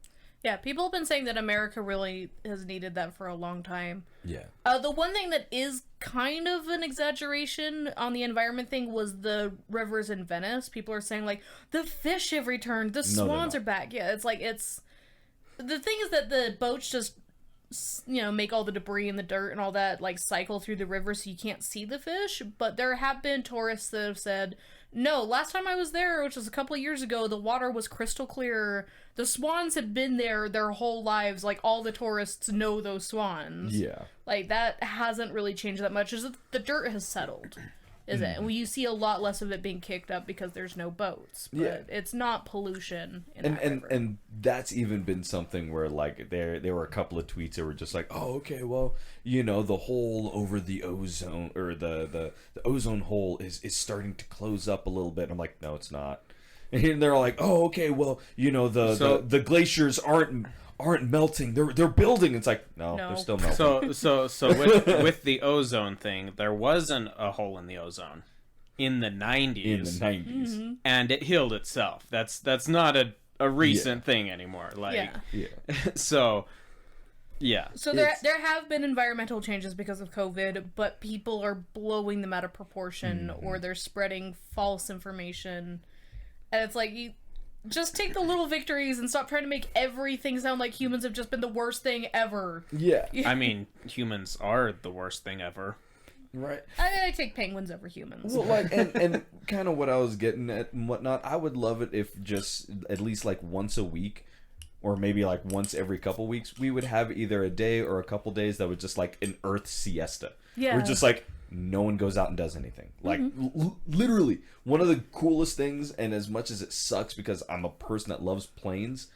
Yeah, people have been saying that America really has needed that for a long time. Yeah. The one thing that is kind of an exaggeration on the environment thing was the rivers in Venice. People are saying, like, the fish have returned, the swans are back. Yeah, it's like, the thing is that the boats just, make all the debris and the dirt and all that, like, cycle through the river so you can't see the fish. But there have been tourists that have said, no, last time I was there, which was a couple of years ago, the water was crystal clear. The swans had been there their whole lives. Like, all the tourists know those swans. Yeah. Like, that hasn't really changed that much. Is that the dirt has settled, is it? And you see a lot less of it being kicked up because there's no boats. But it's not pollution in that river. And that's even been something where, like, there were a couple of tweets that were just like, oh, okay, well, the hole over the ozone, or the ozone hole is starting to close up a little bit. And I'm like, no, it's not. And they're like, oh, okay, well, the glaciers aren't melting. They're building. It's like, no, they're still melting. So with the ozone thing, there wasn't a hole in the ozone in the 90s. In the 90s. And it healed itself. That's not a recent thing anymore. Like, Yeah. So, yeah. So there have been environmental changes because of COVID, but people are blowing them out of proportion, or they're spreading false information. And it's like, you just take the little victories and stop trying to make everything sound like humans have just been the worst thing ever. Yeah. I mean, humans are the worst thing ever. Right. I take penguins over humans. Well, like, and kind of what I was getting at and whatnot, I would love it if just at least like once a week, or maybe like once every couple weeks, we would have either a day or a couple days that was just like an Earth siesta. Yeah. We're just like, no one goes out and does anything. Like, literally, one of the coolest things, and as much as it sucks because I'm a person that loves planes,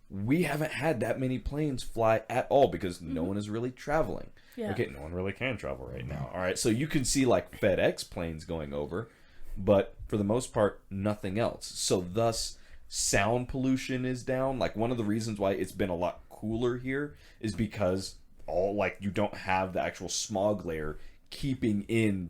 we haven't had that many planes fly at all because no one is really traveling. Yeah. Okay, no one really can travel right now. All right, so you can see like FedEx planes going over, but for the most part, nothing else. So thus, sound pollution is down. Like, one of the reasons why it's been a lot cooler here is because you don't have the actual smog layer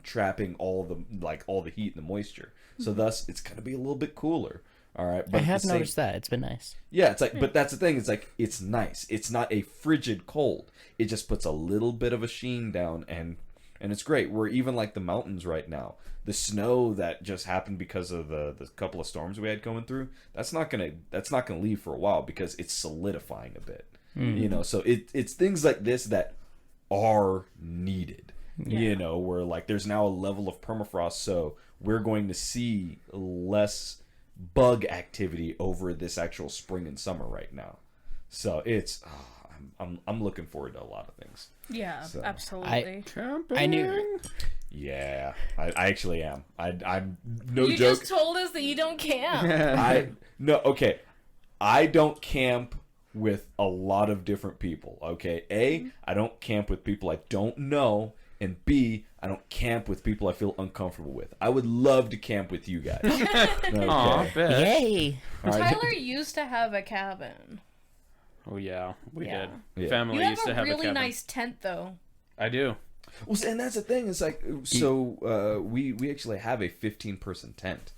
trapping all the heat and the moisture. So thus, it's gonna be a little bit cooler. All right, I have noticed that. It's been nice. Yeah, it's like, but that's the thing. It's like, it's nice. It's not a frigid cold. It just puts a little bit of a sheen down, and and it's great. We're even like the mountains right now. The snow that just happened because of the couple of storms we had going through, that's not gonna leave for a while because it's solidifying a bit. You know, so it's things like this that are needed. You know, where like there's now a level of permafrost, so we're going to see less bug activity over this actual spring and summer right now. So it's I'm looking forward to a lot of things. Yeah, So, absolutely. I knew. Yeah, I actually am. I'm no You joke. just told us that you don't camp. I don't camp with a lot of different people. Okay, I don't camp with people I don't know, and B, I don't camp with people I feel uncomfortable with. I would love to camp with you guys. Okay. Aw, fish. Yay! All right. Tyler used to have a cabin. Oh yeah, we Yeah. did. Yeah. Family You used to have a have a really cabin. nice tent, though. I do. Well, and that's the thing. It's like, so we actually have a 15-person tent.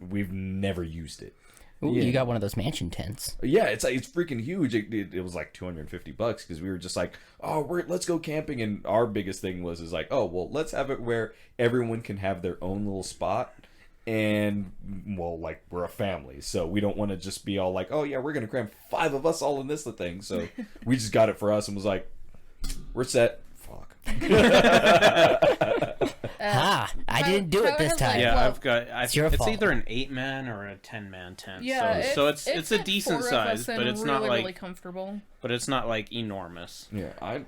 We've never used it. Ooh, Yeah. you got one of those mansion tents. Yeah, it's freaking huge. It was like $250 because we were just like, oh, let's go camping, and our biggest thing was like, oh well, let's have it where everyone can have their own little spot, and well, like we're a family, so we don't want to just be all like, oh yeah, we're gonna cram 5 of us all in this thing. So we just got it for us and was like, we're set. Fuck. I didn't do it Tyler this has, time. like, Yeah, well, I've got. it's your It's fault. either an 8-man or a 10-man tent. Yeah, so it's a fit decent 4 of size, us but and it's really, not like really comfortable. enormous. Yeah, I'm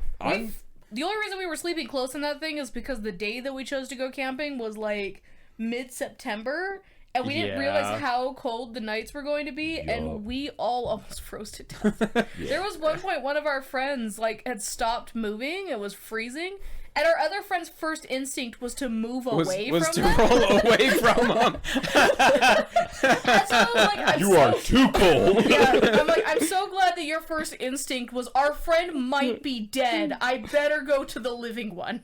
The only reason we were sleeping close in that thing is because the day that we chose to go camping was like mid-September, and we didn't Yeah. realize how cold the nights were going to be, Yup. and we all almost froze to death. There was one point one of our friends like had stopped moving; it was freezing, and our other friend's first instinct was to move away Was from to them. roll away from them. And so I was like, I'm you so are too cold. Yeah, I'm like, I'm so glad that your first instinct was our friend might be dead. I better go to the living one.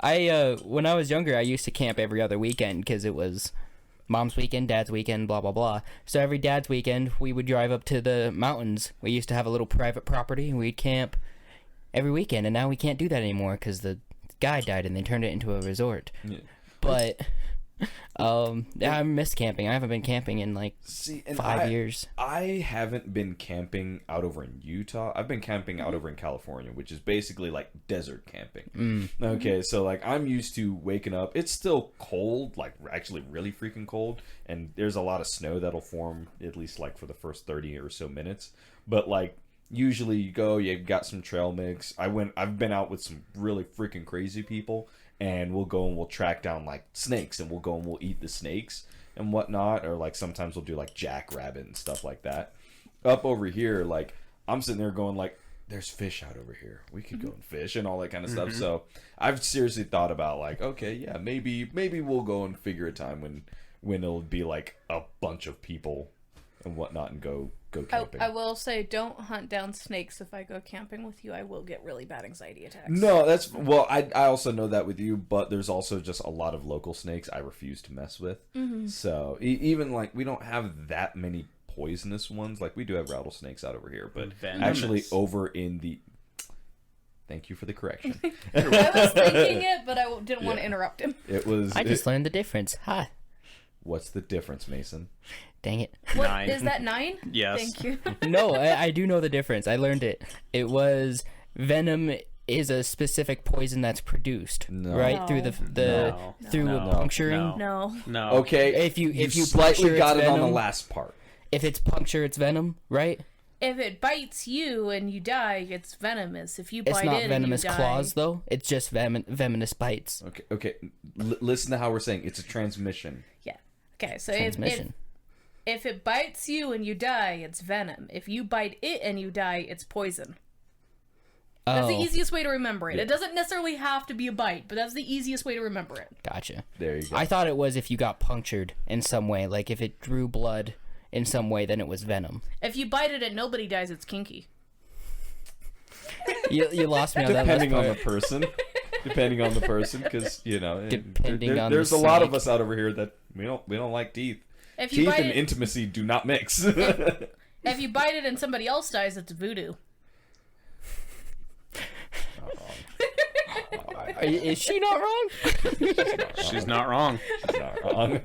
When I was younger, I used to camp every other weekend because it was mom's weekend, dad's weekend, blah, blah, blah. So every dad's weekend, we would drive up to the mountains. We used to have a little private property, and we'd camp every weekend. And now we can't do that anymore because the guy died and they turned it into a resort. Yeah. But I miss camping. I haven't been camping in like See, and 5 years. I haven't been camping out over in Utah. I've been camping out over in California, which is basically like desert camping. Okay, so like I'm used to waking up. It's still cold, like actually really freaking cold, and there's a lot of snow that'll form at least like for the first 30 or so minutes. But like usually you go, you've got some trail mix. I've been out with some really freaking crazy people, and we'll go and we'll track down like snakes, and we'll go and we'll eat the snakes and whatnot, or like sometimes we'll do like jackrabbit and stuff like that. Up over here, like I'm sitting there going like, there's fish out over here, we could go and fish and all that kind of stuff. So I've seriously thought about like, okay, yeah, maybe we'll go and figure a time when it'll be like a bunch of people and whatnot and go camping. I will say, don't hunt down snakes if I go camping with you. I will get really bad anxiety attacks. No, that's well. I also know that with you, but there's also just a lot of local snakes I refuse to mess with. So even like we don't have that many poisonous ones. Like we do have rattlesnakes out over here, but Venomous. actually over in the. Thank you for the correction. I was thinking it, but I didn't want to interrupt him. It was. I just learned the difference. Ha! What's the difference, Mason? Dang it. What 9. is that 9? Yes. Thank you. No, I do know the difference. I learned it. It was venom is a specific poison that's produced, No. right? Through the No. through No. puncturing. No. No. Okay. If you slightly puncture got its it on the venom- last part. If it's puncture, it's venom, right? If it bites you and you die, it's venomous. If you bite It's not it venomous and you claws, die, though. It's just venomous bites. Okay. Listen to how we're saying it's a transmission. yeah. Okay, so Transmission. if it bites you and you die, it's venom. If you bite it and you die, it's poison. That's the Oh, easiest way to remember it. It doesn't necessarily have to be a bite, but that's the easiest way to remember it. gotcha. There you go. I thought it was if you got punctured in some way, like if it drew blood in some way, then it was venom. If you bite it and nobody dies, it's kinky. You lost me on that last Depending on the part. person. Depending on the person, because Depending on there's the a lot of snake. us out over here that we don't like teeth. If you Teeth bite and it, intimacy do not mix. if you bite it and somebody else dies, it's voodoo. Is she not wrong? She's not wrong. She's not wrong.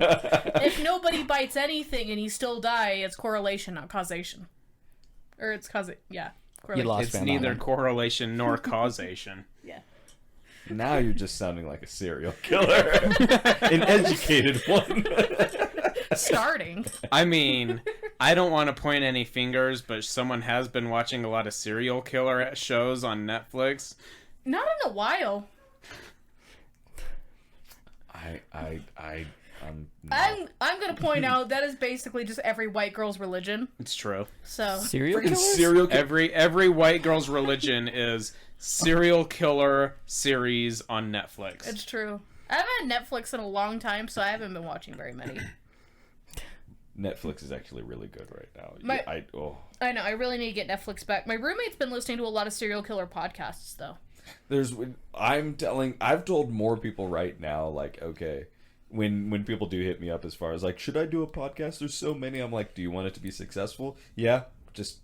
If nobody bites anything and you still die, it's correlation, not causation. Or it's correlation. lost It's me on that neither one. correlation nor causation. Yeah. Now you're just sounding like a serial killer. An educated one. Starting. I mean, I don't want to point any fingers, but someone has been watching a lot of serial killer shows on Netflix. Not in a while. I'm gonna point out that is basically just every white girl's religion. It's true. So Serial Freaking killers? serial killer. Every white girl's religion is serial killer series on Netflix. it's true. I haven't had Netflix in a long time, so I haven't been watching very many. Netflix is actually really good right now. My- I I know, I really need to get Netflix back. My roommate's been listening to a lot of serial killer podcasts, though. I've told more people right now, like, okay, when people do hit me up as far as like, should I do a podcast? There's so many. I'm like, do you want it to be successful? Yeah, just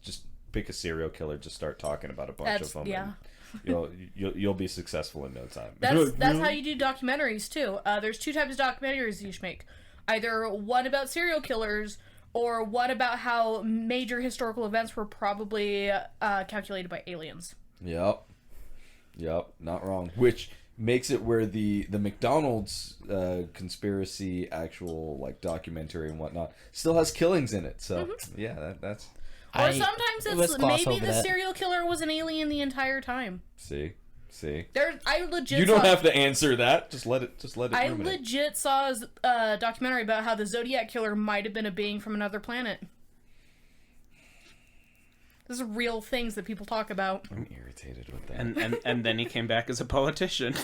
pick a serial killer, just start talking about a bunch of them. Yeah. and you'll be successful in no time. That's how you do documentaries, too. There's two types of documentaries you should make. Either one about serial killers, or one about how major historical events were probably calculated by aliens. Yep, not wrong. Which makes it where the McDonald's conspiracy actual like documentary and whatnot still has killings in it. So yeah, that's Or sometimes let's it's gloss maybe over the that. serial killer was an alien the entire time. see. I legit You don't saw, have to answer that. Just let it. I ruminate. legit saw a documentary about how the Zodiac killer might have been a being from another planet. These are real things that people talk about. I'm irritated with that. And then he came back as a politician.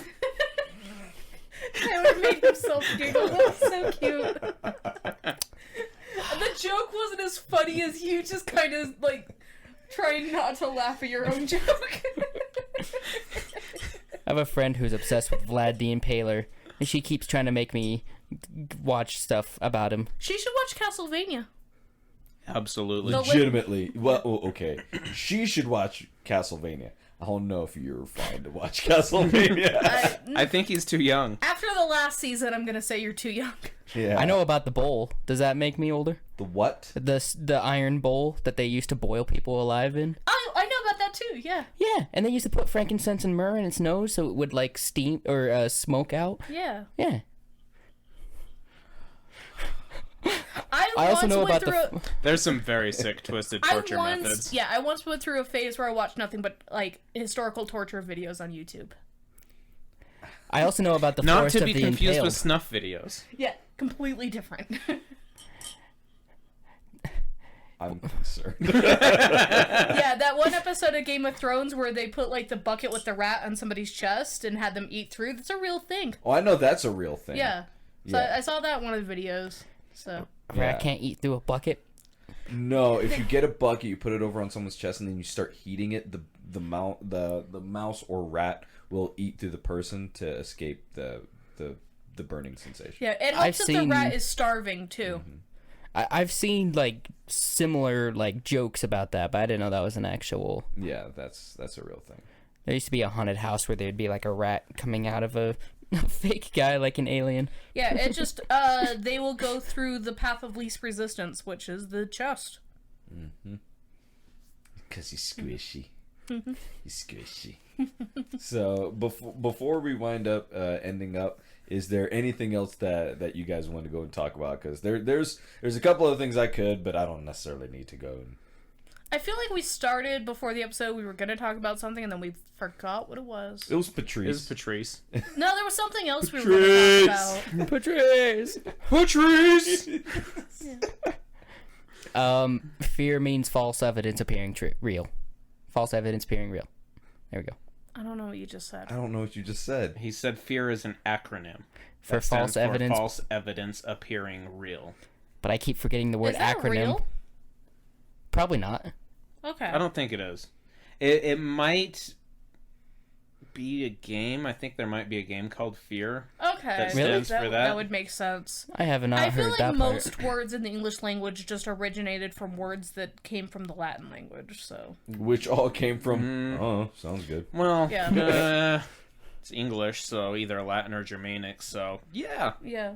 I would have made himself giggle. That was so cute. The joke wasn't as funny as you just kind of like trying not to laugh at your own joke. I have a friend who's obsessed with Vlad the Impaler, and she keeps trying to make me watch stuff about him. She should watch Castlevania. Absolutely. No, Legitimately. Well, okay. She should watch Castlevania. I don't know if you're fine to watch Castlevania. I think he's too young. After the last season, I'm gonna say you're too young. Yeah. I know about the bowl. Does that make me older? The what? The iron bowl that they used to boil people alive in? I know about that too. Yeah. Yeah, and they used to put frankincense and myrrh in its nose so it would like steam or smoke out. Yeah. Yeah. I also once know went about through There's some very sick, twisted torture methods. I once went through a phase where I watched nothing but like historical torture videos on YouTube. I also know about the Not forest to of be the confused impaled. with snuff videos. Yeah, completely different. I'm concerned. Yeah, that one episode of Game of Thrones where they put like the bucket with the rat on somebody's chest and had them eat through. That's a real thing. Oh, I know that's a real thing. Yeah. So Yeah. I saw that in one of the videos. So A rat Yeah. can't eat through a bucket. No, if you get a bucket, you put it over on someone's chest, and then you start heating it. The mouse or rat will eat through the person to escape the burning sensation. yeah, it I've helps if the rat seen- is starving too. I've seen like similar like jokes about that, but I didn't know that was an actual. Yeah, that's a real thing. There used to be a haunted house where there'd be like a rat coming out of a fake guy, like an alien. Yeah, it just they will go through the path of least resistance, which is the chest. Because he's squishy. He's squishy. So before we wind up ending up, is there anything else that you guys want to go and talk about? Because there's a couple of things I could, but I don't necessarily need to go. I feel like we started before the episode. We were going to talk about something, and then we forgot what it was. It was Patriice. Is Patriice. No, there was something else we were going to talk about. Patriice. Patriice! Fear means false evidence appearing real. False evidence appearing real. There we go. I don't know what you just said. I don't know what you just said. He said fear is an acronym. For That stands false evidence. false evidence appearing real. But I keep forgetting the word Is that acronym. real? Probably not. Okay. I don't think it is. It might be a game. I think there might be a game called Fear. Okay. That Really? stands for that. That would make sense. I have not I feel heard like that most part. words in the English language just originated from words that came from the Latin language, so. Which all came from. Oh, sounds good. Well, Yeah. It's English, so either Latin or Germanic. So yeah. Yeah.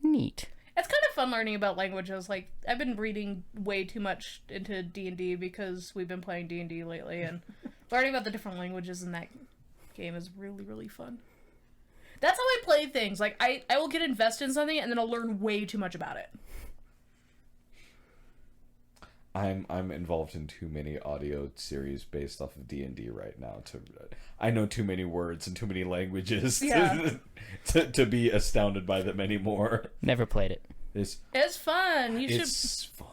Neat. It's kind of fun learning about languages. Like, I've been reading way too much into D&D because we've been playing D&D lately, and learning about the different languages in that game is really, really fun. That's how I play things. Like, I will get invested in something, and then I'll learn way too much about it. I'm involved in too many audio series based off of D&D right now. I know too many words and too many languages to be astounded by them anymore. Never played it. It's fun. It's fun.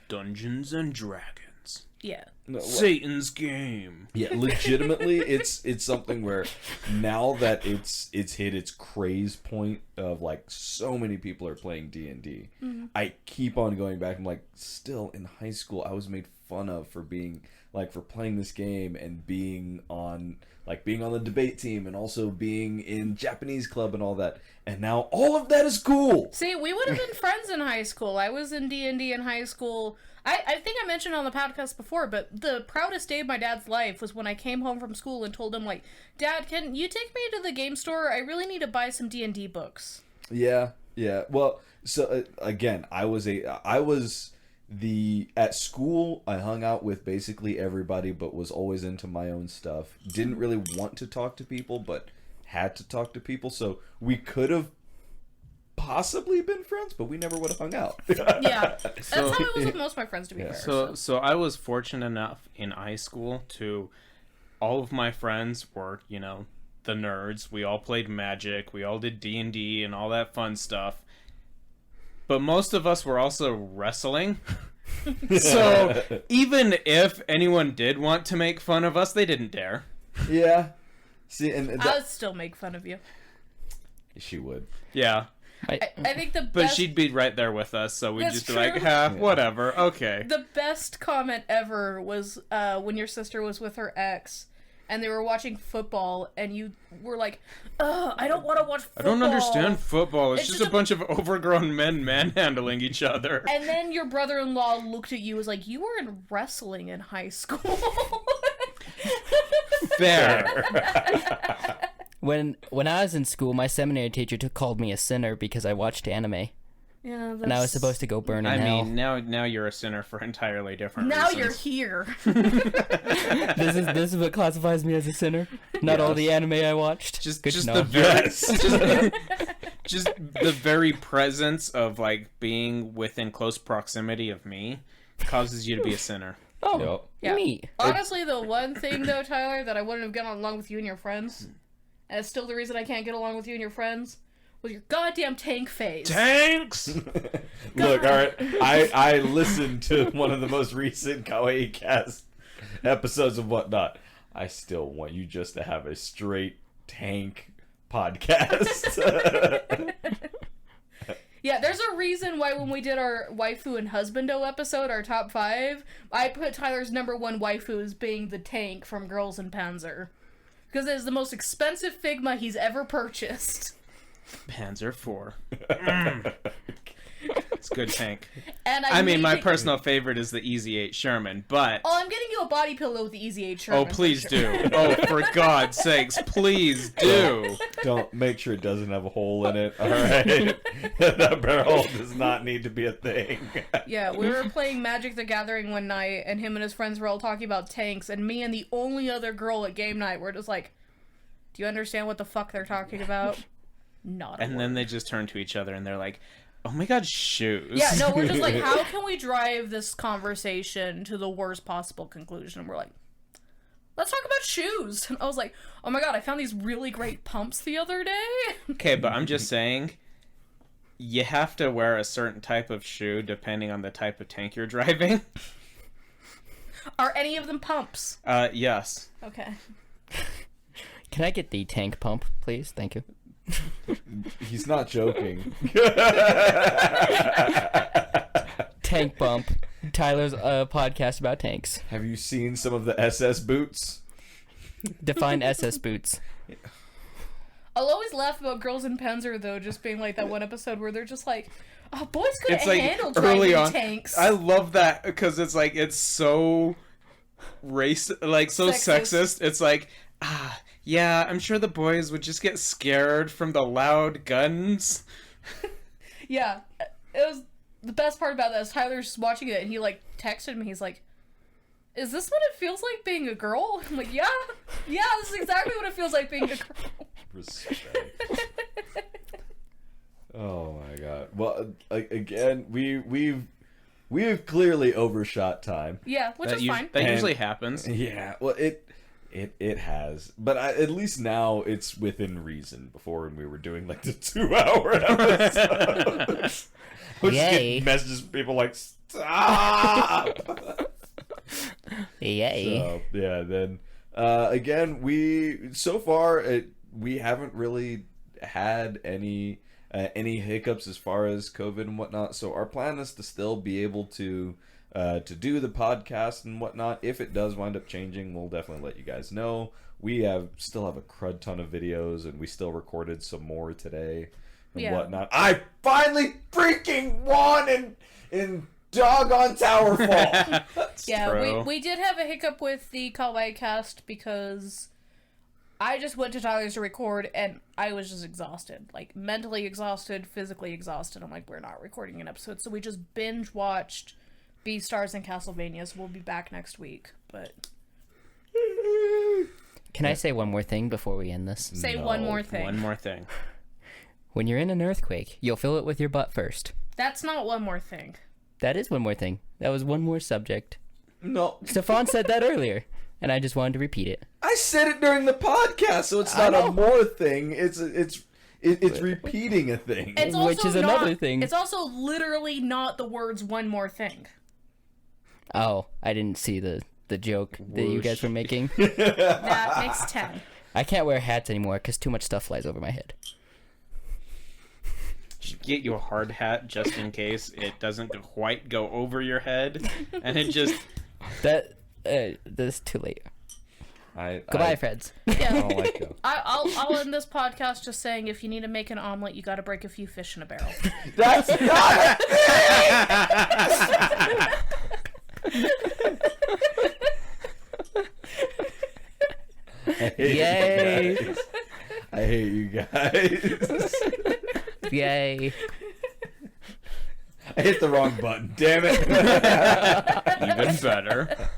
Dungeons and Dragons. Yeah. No, Satan's game. Yeah, legitimately, it's something where now that it's hit its craze point of like so many people are playing D&D, I keep on going back. I'm like, still in high school, I was made fun of for being like for playing this game and being on the debate team and also being in Japanese club and all that. And now all of that is cool. See, we would have been friends in high school. I was in D&D in high school. I think I mentioned on the podcast before, but the proudest day of my dad's life was when I came home from school and told him, like, Dad, can you take me to the game store? I really need to buy some D&D books. Yeah. Well, so again, at school, I hung out with basically everybody, but was always into my own stuff. Didn't really want to talk to people, but had to talk to people. So we could have possibly been friends, but we never would have hung out. Yeah, that's how it was with most of my friends, to be fair. So I was fortunate enough in high school to, all of my friends were, the nerds. We all played Magic. We all did D&D and all that fun stuff. But most of us were also wrestling. So even if anyone did want to make fun of us, they didn't dare. Yeah. See, and I would still make fun of you. She would. Yeah. I think the best... But she'd be right there with us, so we'd That's just be true. like, whatever, okay. The best comment ever was when your sister was with her ex, and they were watching football, and you were like, "Ugh, I don't want to watch football. I don't understand football. It's just a bunch of overgrown men manhandling each other." And then your brother-in-law looked at you and was like, "You were in wrestling in high school." Fair. When I was in school, my seminary teacher called me a sinner because I watched anime. Yeah, And I was supposed to go burn in hell. mean, now you're a sinner for entirely different Now reasons. you're here. This is what classifies me as a sinner. Not all the anime I watched. Just Good to know. the very just the very presence of like being within close proximity of me causes you to be a sinner. Oh, Yep. Yeah. neat. Honestly, the one thing though, Tyler, that I wouldn't have gotten along with you and your friends, and it's still the reason I can't get along with you and your friends, was your goddamn tank phase. Tanks. Look, all right. I listened to one of the most recent Kawaii Cast episodes and whatnot. I still want you just to have a straight tank podcast. Yeah, there's a reason why when we did our waifu and husbando episode, our top 5, I put Tyler's number 1 waifu as being the tank from Girls in Panzer. Because it is the most expensive Figma he's ever purchased. Panzer IV. It's a good tank. And I mean, my personal favorite is the Easy 8 Sherman, but... Oh, I'm getting you a body pillow with the Easy 8 Sherman. Oh, please for sure. do. Oh, for God's sakes, please do. Don't make sure it doesn't have a hole in it. All right, that barrel does not need to be a thing. Yeah, we were playing Magic the Gathering one night, and him and his friends were all talking about tanks, and me and the only other girl at game night were just like, do you understand what the fuck they're talking about? Not a And word. then they just turn to each other and they're like, oh my God, shoes. Yeah, no, we're just like, how can we drive this conversation to the worst possible conclusion? And we're like, let's talk about shoes. And I was like, oh my God, I found these really great pumps the other day. Okay, but I'm just saying, you have to wear a certain type of shoe depending on the type of tank you're driving. Are any of them pumps? Yes. Okay. Can I get the tank pump, please? Thank you. He's not joking. Tank bump. Tyler's podcast about tanks. Have you seen some of the SS boots? Define SS boots. I'll always laugh about Girls in Panzer, though, just being like that one episode where they're just like, oh, boys couldn't It's like handle early driving on. tanks. I love that because it's like, it's so so Sexist. sexist. It's like, Yeah, I'm sure the boys would just get scared from the loud guns. Yeah, it was the best part about that is Tyler's watching it and he like texted me. He's like, "Is this what it feels like being a girl?" I'm like, "Yeah, this is exactly what it feels like being a girl." Respect. Oh my god. Well, again, we've clearly overshot time. Yeah, which is fine. That usually happens. Yeah. Well, it has, but at least now it's within reason. Before when we were doing like the 2-hour episodes, which Yay. messages from people like stop. Yay. So, yeah. Then again, we haven't really had any hiccups as far as COVID and whatnot. So our plan is to still be able to do the podcast and whatnot. If it does wind up changing, we'll definitely let you guys know. We still have a crud ton of videos, and we still recorded some more today and whatnot. I finally freaking won in doggone Towerfall. Yeah, we did have a hiccup with the Cosplay cast because I just went to Tyler's to record and I was just exhausted. Like, mentally exhausted, physically exhausted. I'm like, we're not recording an episode. So we just binge watched Beastars and Castlevania. So we'll be back next week. But Can I say one more thing before we end this? say one more thing. One more thing. When you're in an earthquake, you'll fill it with your butt first. That's not one more thing. That is one more thing. That was one more subject. No, Stefan said that earlier, and I just wanted to repeat it. I said it during the podcast, so it's not a more thing. It's repeating a thing. It's Which also is not, another thing. It's also literally not the words one more thing. Oh, I didn't see the joke that you guys were making. That makes 10. I can't wear hats anymore because too much stuff flies over my head. Get you a hard hat just in case it doesn't quite go over your head, and it just That's too late. Goodbye, Freds. I Yeah. don't like them. I'll end this podcast just saying if you need to make an omelet, you got to break a few fish in a barrel. That's not a thing. Yay! I hate you guys. Yay! I hit the wrong button. Damn it. even better.